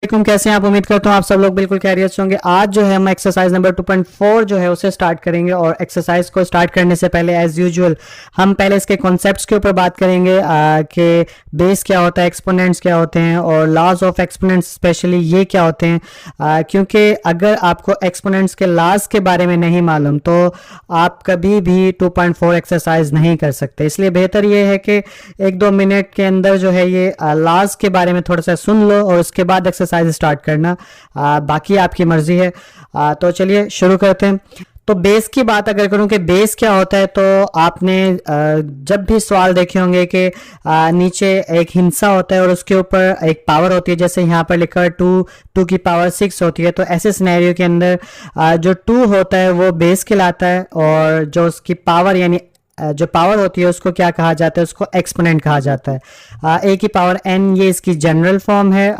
कैसे हैं आप। उम्मीद करता हूँ आप सब लोग बिल्कुल खैरियत से होंगे। आज जो है हम एक्सरसाइज नंबर 2.4 जो है उसे स्टार्ट करेंगे और एक्सरसाइज को स्टार्ट करने से पहले एज यूजुअल हम पहले इसके कॉन्सेप्ट्स के ऊपर बात करेंगे कि बेस क्या होता है, एक्सपोनेंट्स क्या होते हैं और लॉज ऑफ एक्सपोनेंट्स स्पेशली ये क्या होते हैं। क्योंकि अगर आपको एक्सपोनेंट्स के लॉज के बारे में नहीं मालूम तो आप कभी भी 2.4 एक्सरसाइज नहीं कर सकते। इसलिए बेहतर ये है कि 1-2 मिनट के अंदर जो है ये लॉज के बारे में थोड़ा सा सुन लो और उसके बाद एक्सरसाइज स्टार्ट करना। बाकी आपकी मर्जी है। तो चलिए शुरू करते हैं। तो बेस की बात अगर करूं कि बेस क्या होता है, तो आपने जब भी सवाल देखे होंगे कि नीचे एक हिंसा होता है और उसके ऊपर एक पावर होती है, जैसे यहाँ पर लिखा है 2 की पावर 6 होती है। तो ऐसे सिनेरियो के अंदर जो 2 होता है वो बेस कहलाता है और जो उसकी पावर यानी जो पावर होती है उसको क्या कहा जाता है, उसको एक्सपोनेंट कहा जाता है। ए की पावर n ये इसकी जनरल फॉर्म है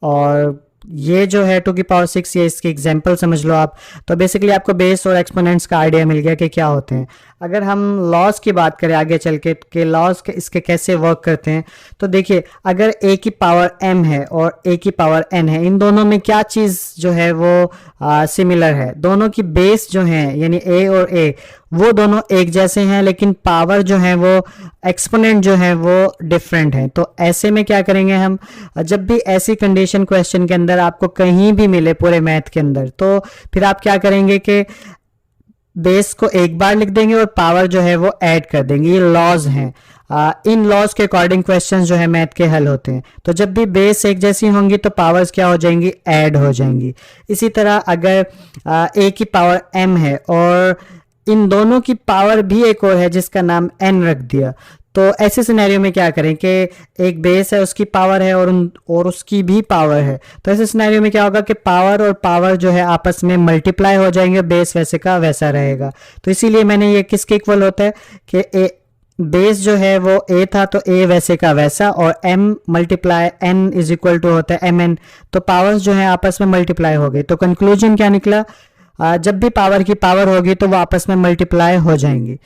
और ये जो है 2 की पावर 6 ये इसकी एग्जांपल समझ लो आप। तो बेसिकली आपको बेस और एक्सपोनेंट्स का आइडिया मिल गया कि क्या होते हैं। अगर हम लॉज की बात करें आगे चल के लॉज के इसके कैसे वर्क करते हैं, तो देखिए अगर a की पावर m है और a की पावर n है, इन दोनों में क्या चीज़ जो है वो सिमिलर है। दोनों की बेस जो है यानी a और a वो दोनों एक जैसे हैं, लेकिन पावर जो है वो एक्सपोनेंट जो है वो डिफरेंट है। तो ऐसे में क्या करेंगे हम, जब भी ऐसी कंडीशन क्वेश्चन के अंदर आपको कहीं भी मिले पूरे मैथ के अंदर, तो फिर आप क्या करेंगे कि बेस को एक बार लिख देंगे और पावर जो है वो ऐड कर देंगे। ये लॉज हैं। इन लॉज के अकॉर्डिंग क्वेश्चंस जो है मैथ के हल होते हैं। तो जब भी बेस एक जैसी होंगी तो पावर्स क्या हो जाएंगी, ऐड हो जाएंगी। इसी तरह अगर a की पावर m है और इन दोनों की पावर भी एक और है जिसका नाम n रख दिया, तो ऐसे सिनेरियो में क्या करें कि एक बेस है उसकी पावर है और उसकी भी पावर है। तो ऐसे सिनेरियो में क्या होगा कि पावर और पावर जो है आपस में मल्टीप्लाई हो जाएंगे, बेस वैसे का वैसा रहेगा। तो इसीलिए मैंने ये किसके इक्वल होता है कि a बेस जो है वो a था तो a वैसे का वैसा, और m multiply n is equal to होता है mn। तो पावर्स जो है आपस में मल्टीप्लाई हो गई। तो कंक्लूजन क्या निकला, जब भी पावर की पावर होगी तो वो आपस में मल्टीप्लाई हो जाएंगी।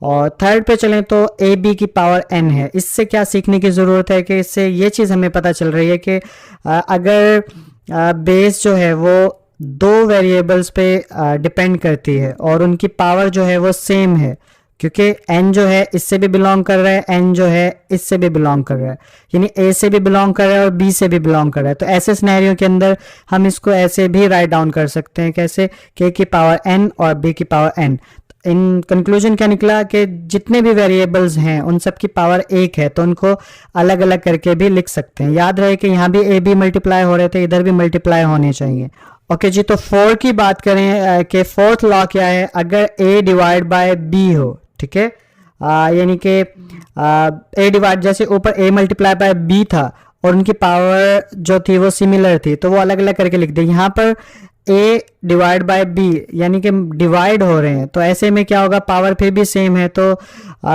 और थर्ड पे चलें तो ए बी की पावर n है। इससे क्या सीखने की ज़रूरत है कि इससे ये चीज़ हमें पता चल रही है कि अगर बेस जो है वो 2 वेरिएबल्स पे डिपेंड करती है और उनकी पावर जो है वो सेम है, क्योंकि n जो है इससे भी बिलोंग कर रहा है, n जो है इससे भी बिलोंग कर रहा है, यानी a से भी बिलोंग कर रहा है और b से भी बिलोंग कर रहा है। तो ऐसे सिनेरियो के अंदर हम इसको ऐसे भी राइट डाउन कर सकते हैं, कैसे, k की पावर n और b की पावर n। इन कंक्लूजन क्या निकला कि जितने भी वेरिएबल्स हैं उन सब की पावर एक है, तो उनको अलग अलग करके भी लिख सकते हैं। याद रहे कि यहाँ भी a b मल्टीप्लाई हो रहे थे, इधर भी मल्टीप्लाई होने चाहिए। ओके जी, तो 4 की बात करें कि फोर्थ लॉ क्या है, अगर a डिवाइड बाय b हो, ठीक है, यानी कि a डिवाइड, जैसे ऊपर a मल्टीप्लाई बाय b था और उनकी पावर जो थी वो सिमिलर थी, तो वो अलग अलग करके लिख दे। यहाँ पर a डिवाइड बाय b यानी कि डिवाइड हो रहे हैं, तो ऐसे में क्या होगा, पावर फिर भी सेम है तो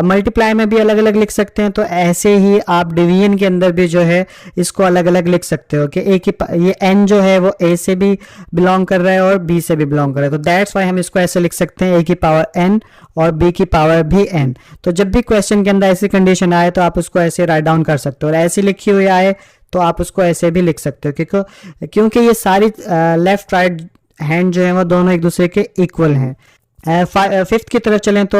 मल्टीप्लाई में भी अलग अलग लिख सकते हैं। तो ऐसे ही आप डिवीजन के अंदर भी जो है इसको अलग अलग लिख सकते हो कि ये n जो है वो a से भी बिलोंग कर रहा है और b से भी बिलोंग कर रहा है। तो दैट्स वाई हम इसको ऐसे लिख सकते हैं a की पावर n और b की पावर भी n। तो जब भी क्वेश्चन के अंदर ऐसी कंडीशन आए तो आप उसको ऐसे राइट डाउन कर सकते हो, और ऐसी लिखी हुई आए तो आप उसको ऐसे भी लिख सकते हो, क्योंकि ये सारी लेफ्ट राइट हैंड जो है वो दोनों एक दूसरे के इक्वल हैं। फिफ्थ की तरफ चलें तो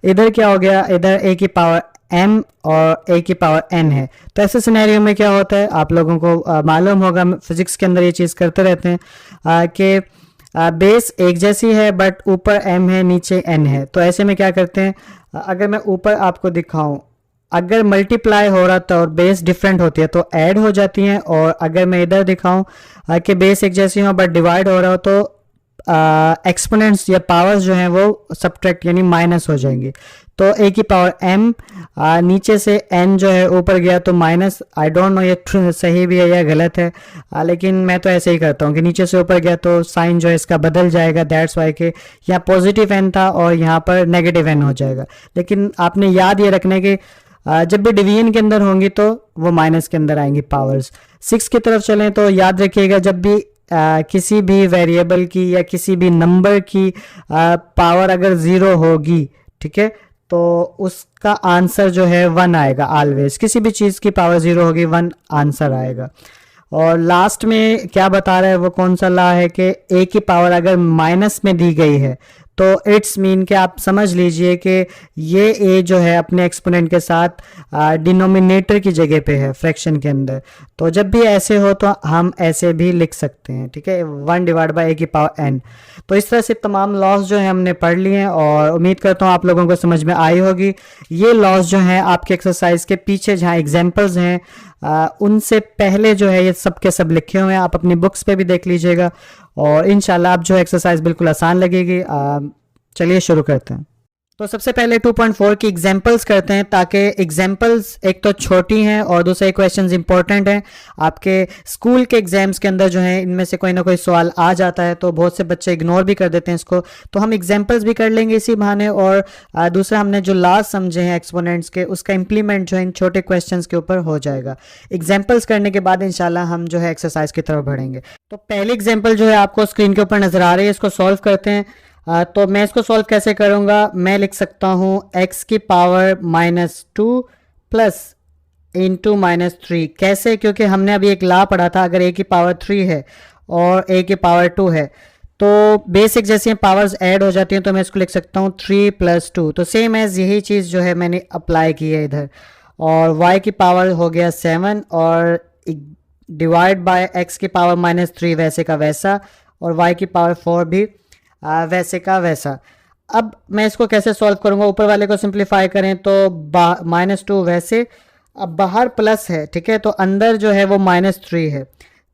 इधर क्या हो गया, इधर a की पावर m और a की पावर n है। तो ऐसे सिनेरियो में क्या होता है, आप लोगों को मालूम होगा, फिजिक्स के अंदर ये चीज़ करते रहते हैं कि बेस एक जैसी है बट ऊपर m है नीचे n है। तो ऐसे में क्या करते हैं, अगर मैं ऊपर आपको दिखाऊं, अगर मल्टीप्लाई हो रहा था और बेस डिफरेंट होती है तो ऐड हो जाती हैं, और अगर मैं इधर दिखाऊं कि बेस एक जैसी हो बट डिवाइड हो रहा हो तो एक्सपोनेंट्स या पावर्स जो हैं वो सब्ट्रैक्ट यानी माइनस हो जाएंगी। तो a की पावर m, नीचे से n जो है ऊपर गया तो माइनस। आई डोंट नो ये सही भी है या गलत है, लेकिन मैं तो ऐसे ही करता हूँ कि नीचे से ऊपर गया तो साइन जो है इसका बदल जाएगा। दैट्स वाई के यहाँ पॉजिटिव n था और यहाँ पर नेगेटिव n हो जाएगा। लेकिन आपने याद ये रखना है कि जब भी डिवीजन के अंदर होंगी तो वो माइनस के अंदर आएंगी पावर्स। 6 की तरफ चलें तो याद रखिएगा, जब भी किसी भी वेरिएबल की या किसी भी नंबर की पावर अगर 0 होगी, ठीक है, तो उसका आंसर जो है 1 आएगा ऑलवेज। किसी भी चीज़ की पावर 0 होगी 1 आंसर आएगा। और लास्ट में क्या बता रहा है वो कौन सा लॉ है कि ए की पावर अगर माइनस में दी गई है तो इट्स मीन कि आप समझ लीजिए कि ये ए जो है अपने एक्सपोनेंट के साथ डिनोमिनेटर की जगह पे है फ्रैक्शन के अंदर। तो जब भी ऐसे हो तो हम ऐसे भी लिख सकते हैं, ठीक है, 1 डिवाइड बाई ए की पावर n। तो इस तरह से तमाम लॉज जो है हमने पढ़ लिए हैं और उम्मीद करता हूँ आप लोगों को समझ में आई होगी। ये लॉज जो हैं आपके एक्सरसाइज के पीछे जहाँ एग्जाम्पल्स हैं उनसे पहले जो है ये सब के सब लिखे हुए हैं, आप अपनी बुक्स पे भी देख लीजिएगा और इंशाल्लाह आप जो एक्सरसाइज बिल्कुल आसान लगेगी। चलिए शुरू करते हैं। तो सबसे पहले 2.4 की एग्जाम्पल्स करते हैं ताकि एग्जाम्पल्स एक तो छोटी हैं और दूसरे क्वेश्चंस इंपॉर्टेंट हैं। आपके स्कूल के एग्जाम्स के अंदर जो है इनमें से कोई ना कोई सवाल आ जाता है तो बहुत से बच्चे इग्नोर भी कर देते हैं इसको, तो हम एग्जाम्पल्स भी कर लेंगे इसी बहाने और दूसरा हमने जो लास्ट समझे हैं एक्सपोनेंट्स के उसका इंप्लीमेंट जो है इन छोटे क्वेश्चंस के ऊपर हो जाएगा। एग्जाम्पल्स करने के बाद इंशाल्लाह हम जो है एक्सरसाइज की तरफ बढ़ेंगे। तो पहली एग्जाम्पल जो है आपको स्क्रीन के ऊपर नजर आ रही है, इसको सॉल्व करते हैं। तो मैं इसको सॉल्व कैसे करूंगा, मैं लिख सकता हूं x की पावर -2 प्लस इंटू -3। कैसे, क्योंकि हमने अभी एक लॉ पढ़ा था, अगर a की पावर 3 है और a की पावर 2 है तो बेसिक जैसे पावर्स ऐड हो जाती हैं तो मैं इसको लिख सकता हूँ 3 + 2। तो सेम एज यही चीज़ जो है मैंने अप्लाई की है इधर, और y की पावर हो गया 7 और डिवाइड बाय x की पावर -3 वैसे का वैसा और y की पावर 4 भी वैसे का वैसा। अब मैं इसको कैसे सॉल्व करूंगा, ऊपर वाले को सिंप्लीफाई करें तो -2 वैसे, अब बाहर प्लस है, ठीक है, तो अंदर जो है वो -3 है।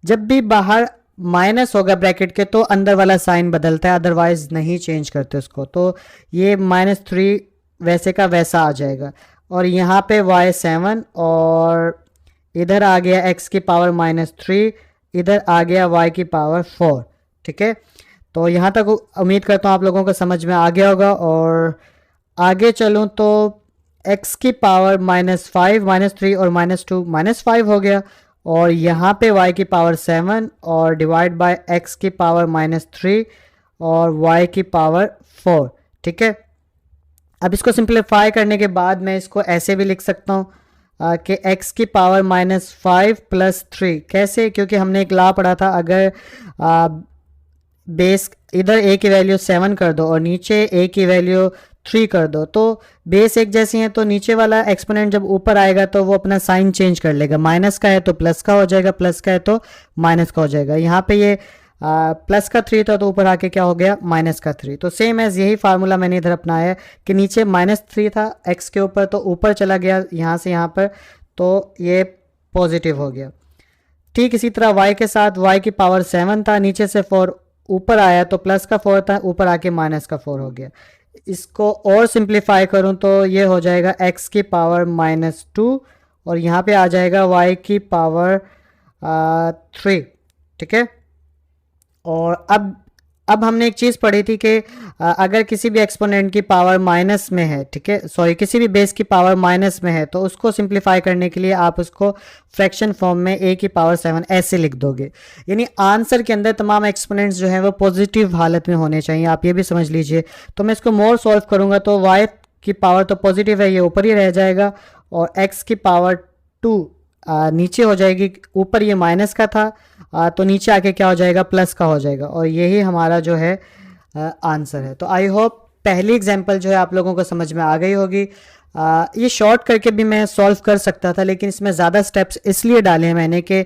जब भी बाहर माइनस होगा ब्रैकेट के तो अंदर वाला साइन बदलता है, अदरवाइज नहीं चेंज करते उसको। तो ये -3 वैसे का वैसा आ जाएगा और यहाँ पे y 7 और इधर आ गया x की पावर -3, इधर आ गया y की पावर 4, ठीक है। तो यहाँ तक उम्मीद करता हूँ आप लोगों को समझ में आ गया होगा। और आगे चलूँ तो x की पावर -5 -3 और -2 -5 हो गया और यहाँ पे y की पावर 7 और डिवाइड बाय x की पावर -3 और y की पावर 4, ठीक है। अब इसको सिंप्लीफाई करने के बाद मैं इसको ऐसे भी लिख सकता हूँ कि x की पावर -5 + 3। कैसे, क्योंकि हमने एक लॉ पढ़ा था, अगर बेस इधर a की वैल्यू 7 कर दो और नीचे a की वैल्यू 3 कर दो तो बेस एक जैसी है, तो नीचे वाला एक्सपोनेंट जब ऊपर आएगा तो वो अपना साइन चेंज कर लेगा, माइनस का है तो प्लस का हो जाएगा, प्लस का है तो माइनस का हो जाएगा। यहाँ पे ये प्लस का 3 था तो ऊपर आके क्या हो गया, -3। तो सेम एज यही फार्मूला मैंने इधर अपनाया है कि नीचे -3 था x के ऊपर तो ऊपर चला गया यहाँ से यहाँ पर, तो ये पॉजिटिव हो गया। ठीक इसी तरह y के साथ, y की पावर 7 था, नीचे से 4 ऊपर आया तो प्लस का 4 था, ऊपर आके -4 हो गया। इसको और सिंप्लीफाई करूं तो ये हो जाएगा x की पावर -2 और यहाँ पे आ जाएगा y की पावर 3, ठीक है। और अब हमने एक चीज़ पढ़ी थी कि अगर किसी भी एक्सपोनेंट की पावर माइनस में है, ठीक है, सॉरी किसी भी बेस की पावर माइनस में है तो उसको सिंप्लीफाई करने के लिए आप उसको फ्रैक्शन फॉर्म में a की पावर 7 ऐसे लिख दोगे। यानी आंसर के अंदर तमाम एक्सपोनेंट्स जो है वो पॉजिटिव हालत में होने चाहिए, आप ये भी समझ लीजिए। तो मैं इसको मोर सॉल्व करूँगा तो y की पावर तो पॉजिटिव है, ये ऊपर ही रह जाएगा और x की पावर 2 नीचे हो जाएगी, ऊपर ये माइनस का था तो नीचे आके क्या हो जाएगा, प्लस का हो जाएगा और यही हमारा जो है आंसर है। तो आई होप पहली एग्जांपल जो है आप लोगों को समझ में आ गई होगी। ये शॉर्ट करके भी मैं सॉल्व कर सकता था लेकिन इसमें ज़्यादा स्टेप्स इसलिए डाले हैं मैंने कि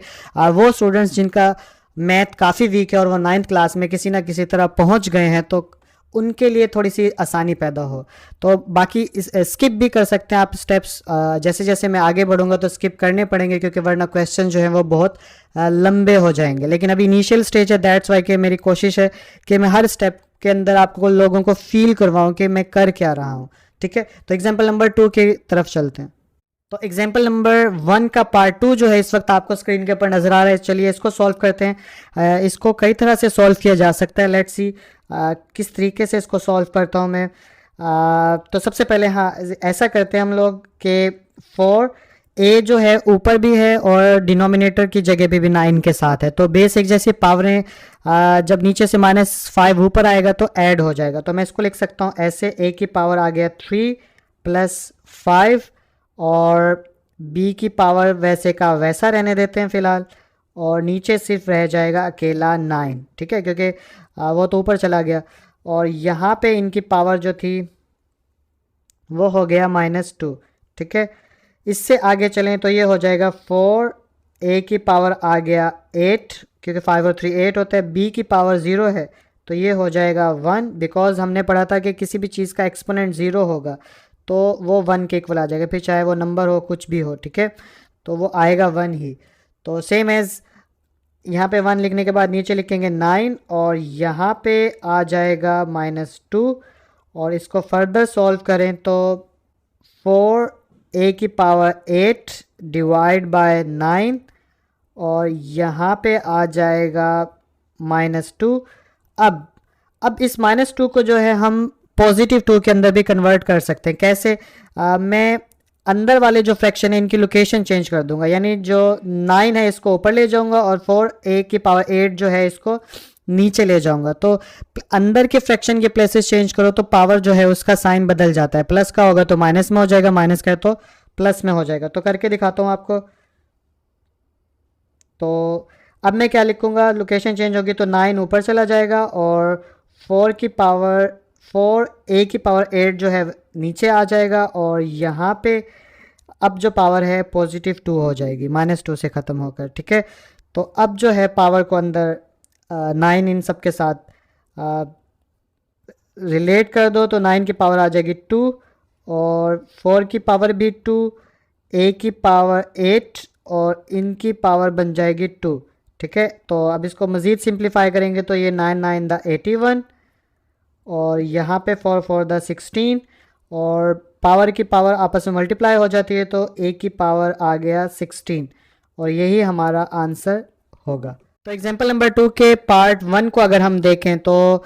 वो स्टूडेंट्स जिनका मैथ काफ़ी वीक है और वो 9th क्लास में किसी ना किसी तरह पहुंच गए हैं तो उनके लिए थोड़ी सी आसानी पैदा हो। तो बाकी स्किप भी कर सकते हैं आप स्टेप्स, जैसे जैसे मैं आगे बढ़ूंगा तो स्किप करने पड़ेंगे क्योंकि वरना क्वेश्चन जो है वो बहुत लंबे हो जाएंगे। लेकिन अभी इनिशियल स्टेज है, दैट्स वाई कि मेरी कोशिश है कि मैं हर स्टेप के अंदर आपको लोगों को फील करवाऊँ कि मैं कर क्या रहा हूँ, ठीक है। तो एग्जाम्पल नंबर 2 की तरफ चलते हैं। तो एग्जाम्पल नंबर 1 का पार्ट 2 जो है इस वक्त आपको स्क्रीन के ऊपर नजर आ रहा है। चलिए इसको सॉल्व करते हैं। इसको कई तरह से सॉल्व किया जा सकता है, लेट्स सी किस तरीके से इसको सॉल्व करता हूँ मैं। तो सबसे पहले हाँ ऐसा करते हैं हम लोग कि 4a जो है ऊपर भी है और डिनोमिनेटर की जगह पे भी 9 के साथ है, तो बेस एक जैसी पावरें जब नीचे से -5 ऊपर आएगा तो ऐड हो जाएगा। तो मैं इसको लिख सकता हूँ ऐसे, a की पावर आ गया 3 + 5 और b की पावर वैसे का वैसा रहने देते हैं फ़िलहाल, और नीचे सिर्फ रह जाएगा अकेला 9, ठीक है, क्योंकि वो तो ऊपर चला गया। और यहाँ पे इनकी पावर जो थी वो हो गया -2, ठीक है। इससे आगे चलें तो ये हो जाएगा 4, a की पावर आ गया 8, क्योंकि 5 और 3 8 होता है। b की पावर 0 है तो ये हो जाएगा 1, बिकॉज हमने पढ़ा था कि किसी भी चीज़ का एक्सपोनेंट 0 होगा तो वो 1 के इक्वल आ जाएगा, फिर चाहे वो नंबर हो कुछ भी हो, ठीक है, तो वो आएगा 1 ही। तो सेम एज़ यहाँ पे 1 लिखने के बाद नीचे लिखेंगे 9 और यहाँ पे आ जाएगा -2, और इसको फर्दर सॉल्व करें तो 4 a की पावर 8 डिवाइड बाय 9 और यहाँ पे आ जाएगा -2। अब इस -2 को जो है हम पॉजिटिव 2 के अंदर भी कन्वर्ट कर सकते हैं। कैसे? मैं अंदर वाले जो फ्रैक्शन है इनकी लोकेशन चेंज कर दूंगा, यानी जो 9 है इसको ऊपर ले जाऊंगा और 4 a की पावर 8 जो है इसको नीचे ले जाऊंगा। तो अंदर के फ्रैक्शन के प्लेसेस चेंज करो तो पावर जो है उसका साइन बदल जाता है, प्लस का होगा तो माइनस में हो जाएगा, माइनस का है तो प्लस में हो जाएगा। तो करके दिखाता हूँ आपको। तो अब मैं क्या लिखूंगा, लोकेशन चेंज होगी तो 9 ऊपर चला जाएगा और 4 a की पावर 8 जो है नीचे आ जाएगा, और यहाँ पे अब जो पावर है +2 हो जाएगी, -2 से ख़त्म होकर, ठीक है। तो अब जो है पावर को अंदर 9 इन सब के साथ रिलेट कर दो तो 9 की पावर आ जाएगी 2 और 4 की पावर भी 2, a की पावर 8 और इनकी पावर बन जाएगी 2, ठीक है। तो अब इसको मज़ीद सिंप्लीफाई करेंगे तो ये 9 9 द 81 और यहाँ पे 4 4 द 16 और पावर की पावर आपस में मल्टीप्लाई हो जाती है तो a की पावर आ गया 16 और यही हमारा आंसर होगा। तो एग्जांपल नंबर 2 के पार्ट 1 को अगर हम देखें तो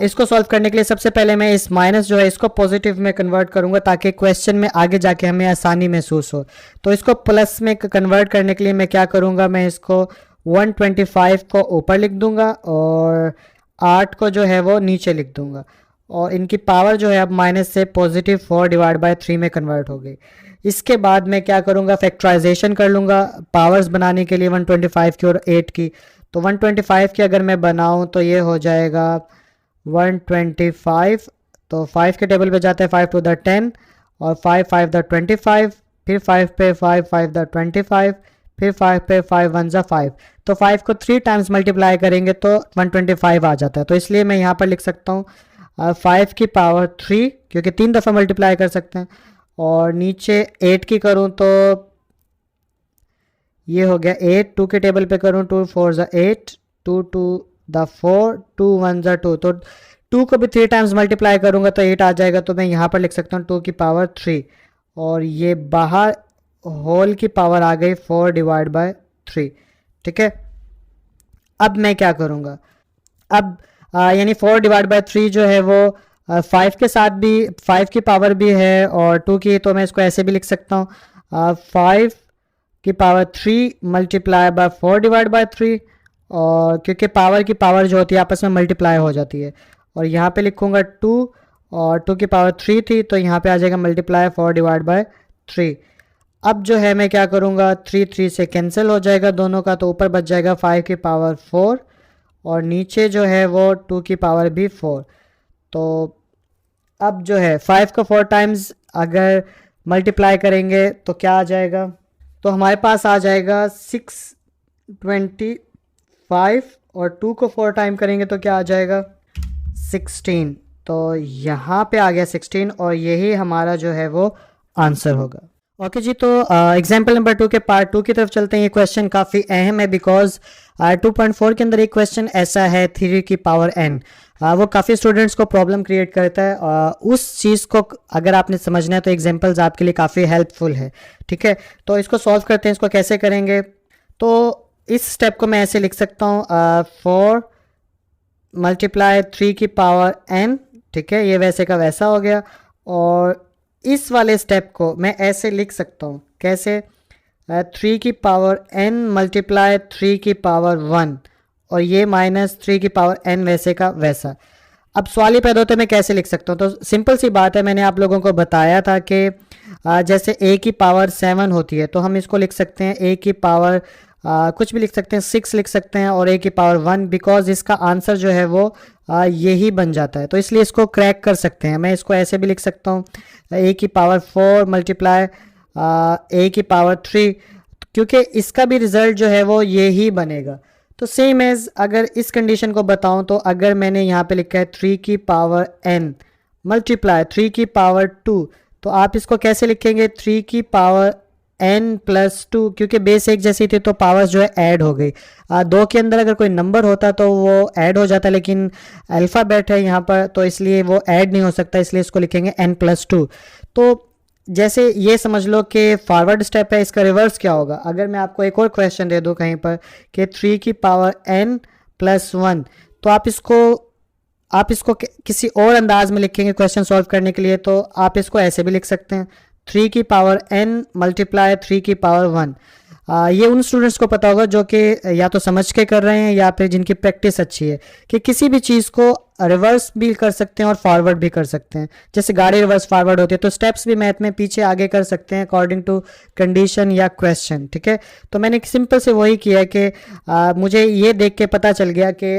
इसको सॉल्व करने के लिए सबसे पहले मैं इस माइनस जो है इसको पॉजिटिव में कन्वर्ट करूंगा ताकि क्वेश्चन में आगे जाके हमें आसानी महसूस हो। तो इसको प्लस में कन्वर्ट करने के लिए मैं क्या करूंगा, मैं इसको 125 को ऊपर लिख दूंगा और 8 को जो है वो नीचे लिख दूंगा और इनकी पावर जो है अब माइनस से +4 डिवाइड बाय 3 में कन्वर्ट हो गई। इसके बाद मैं क्या करूंगा, फैक्टराइजेशन कर लूँगा पावर्स बनाने के लिए 125 की और 8 की। तो 125 की अगर मैं बनाऊं तो ये हो जाएगा 125, तो 5 के टेबल पे जाते हैं 5 2 द 10 और 5 5 द 25, फिर 5 पे 5 5 द 25, फिर 5 पे 5 1 ज़ा 5। तो 5 को 3 टाइम्स मल्टीप्लाई करेंगे तो 125 आ जाता है। तो इसलिए मैं यहाँ पर लिख सकता हूँ 5 की पावर 3, क्योंकि 3 दफ़ा मल्टीप्लाई कर सकते हैं, और नीचे 8 की करूँ तो ये हो गया 8, 2 के टेबल पे करूँ 2 4 ज़ा 8, 2 2 द 4, 2 1 ज़ा 2, तो 2 को भी 3 टाइम्स मल्टीप्लाई करूँगा तो 8 आ जाएगा। तो मैं यहाँ पर लिख सकता हूँ 2 की पावर 3 और ये बाहर होल की पावर आ गई 4 डिवाइड बाय 3, ठीक है। अब मैं क्या करूँगा, अब यानी 4 डिवाइड बाय 3 जो है वो 5 के साथ भी 5 की पावर भी है और 2 की, तो मैं इसको ऐसे भी लिख सकता हूँ 5 की power 3 multiply by 4 divide by 3, और क्योंकि पावर की पावर जो होती है आपस में मल्टीप्लाई हो जाती है। और यहाँ पे लिखूँगा 2 और 2 की पावर 3 थी तो यहाँ पे आ जाएगा मल्टीप्लाई 4 डिवाइड बाय 3। अब जो है मैं क्या करूँगा, 3 3 से कैंसिल हो जाएगा दोनों का, तो ऊपर बच जाएगा 5 की पावर 4 और नीचे जो है वो 2 की पावर भी 4। तो अब जो है 5 को 4 टाइम्स अगर मल्टीप्लाई करेंगे तो क्या आ जाएगा, तो हमारे पास आ जाएगा 625 और 2 को 4 टाइम करेंगे तो क्या आ जाएगा 16। तो यहाँ पे आ गया 16 और यही हमारा जो है वो आंसर होगा। ओके जी, तो एग्जाम्पल नंबर 2 के पार्ट 2 की तरफ चलते हैं। ये क्वेश्चन काफ़ी अहम है बिकॉज 2.4 के अंदर एक क्वेश्चन ऐसा है 3 की पावर n, वो काफ़ी स्टूडेंट्स को प्रॉब्लम क्रिएट करता है। उस चीज़ को अगर आपने समझना है तो एग्जाम्पल्स आपके लिए काफ़ी हेल्पफुल है, ठीक है। तो इसको सॉल्व करते हैं। इसको कैसे करेंगे, तो इस स्टेप को मैं ऐसे लिख सकता हूँ 4 मल्टीप्लाई 3 की पावर n, ठीक है, ये वैसे का वैसा हो गया। और इस वाले स्टेप को मैं ऐसे लिख सकता हूँ, कैसे, 3 की पावर n मल्टीप्लाई 3 की पावर 1 और ये -3 की पावर n वैसे का वैसा। अब सवाल ही पैदा होता है मैं कैसे लिख सकता हूँ, तो सिंपल सी बात है, मैंने आप लोगों को बताया था कि जैसे a की पावर 7 होती है तो हम इसको लिख सकते हैं a की पावर कुछ भी लिख सकते हैं, 6 लिख सकते हैं और a की पावर 1, बिकॉज इसका आंसर जो है वो यही बन जाता है। तो इसलिए इसको क्रैक कर सकते हैं। मैं इसको ऐसे भी लिख सकता हूँ, a की पावर 4 मल्टीप्लाई a की पावर 3, क्योंकि इसका भी रिजल्ट जो है वो यही बनेगा। तो सेम एज अगर इस कंडीशन को बताऊं, तो अगर मैंने यहाँ पे लिखा है 3 की पावर n मल्टीप्लाई 3 की पावर 2, तो आप इसको कैसे लिखेंगे, 3 की पावर n प्लस 2, क्योंकि बेस एक जैसी थी तो पावर्स जो है ऐड हो गई। दो के अंदर अगर कोई नंबर होता तो वो ऐड हो जाता, लेकिन अल्फ़ाबेट है यहाँ पर तो इसलिए वो ऐड नहीं हो सकता, इसलिए इसको लिखेंगे n प्लस 2। तो जैसे ये समझ लो कि फॉरवर्ड स्टेप है, इसका रिवर्स क्या होगा। अगर मैं आपको एक और क्वेश्चन दे दूं कहीं पर कि 3 की पावर n प्लस 1, तो आप इसको किसी और अंदाज में लिखेंगे क्वेश्चन सॉल्व करने के लिए, तो आप इसको ऐसे भी लिख सकते हैं, 3 की पावर n मल्टीप्लाई 3 की पावर 1। ये उन स्टूडेंट्स को पता होगा जो कि या तो समझ के कर रहे हैं या फिर जिनकी प्रैक्टिस अच्छी है, कि किसी भी चीज़ को रिवर्स भी कर सकते हैं और फॉरवर्ड भी कर सकते हैं। जैसे गाड़ी रिवर्स फॉरवर्ड होती है, तो स्टेप्स भी मैथ में पीछे आगे कर सकते हैं अकॉर्डिंग टू कंडीशन या क्वेश्चन। ठीक है, तो मैंने सिंपल से वही किया कि मुझे ये देख के पता चल गया कि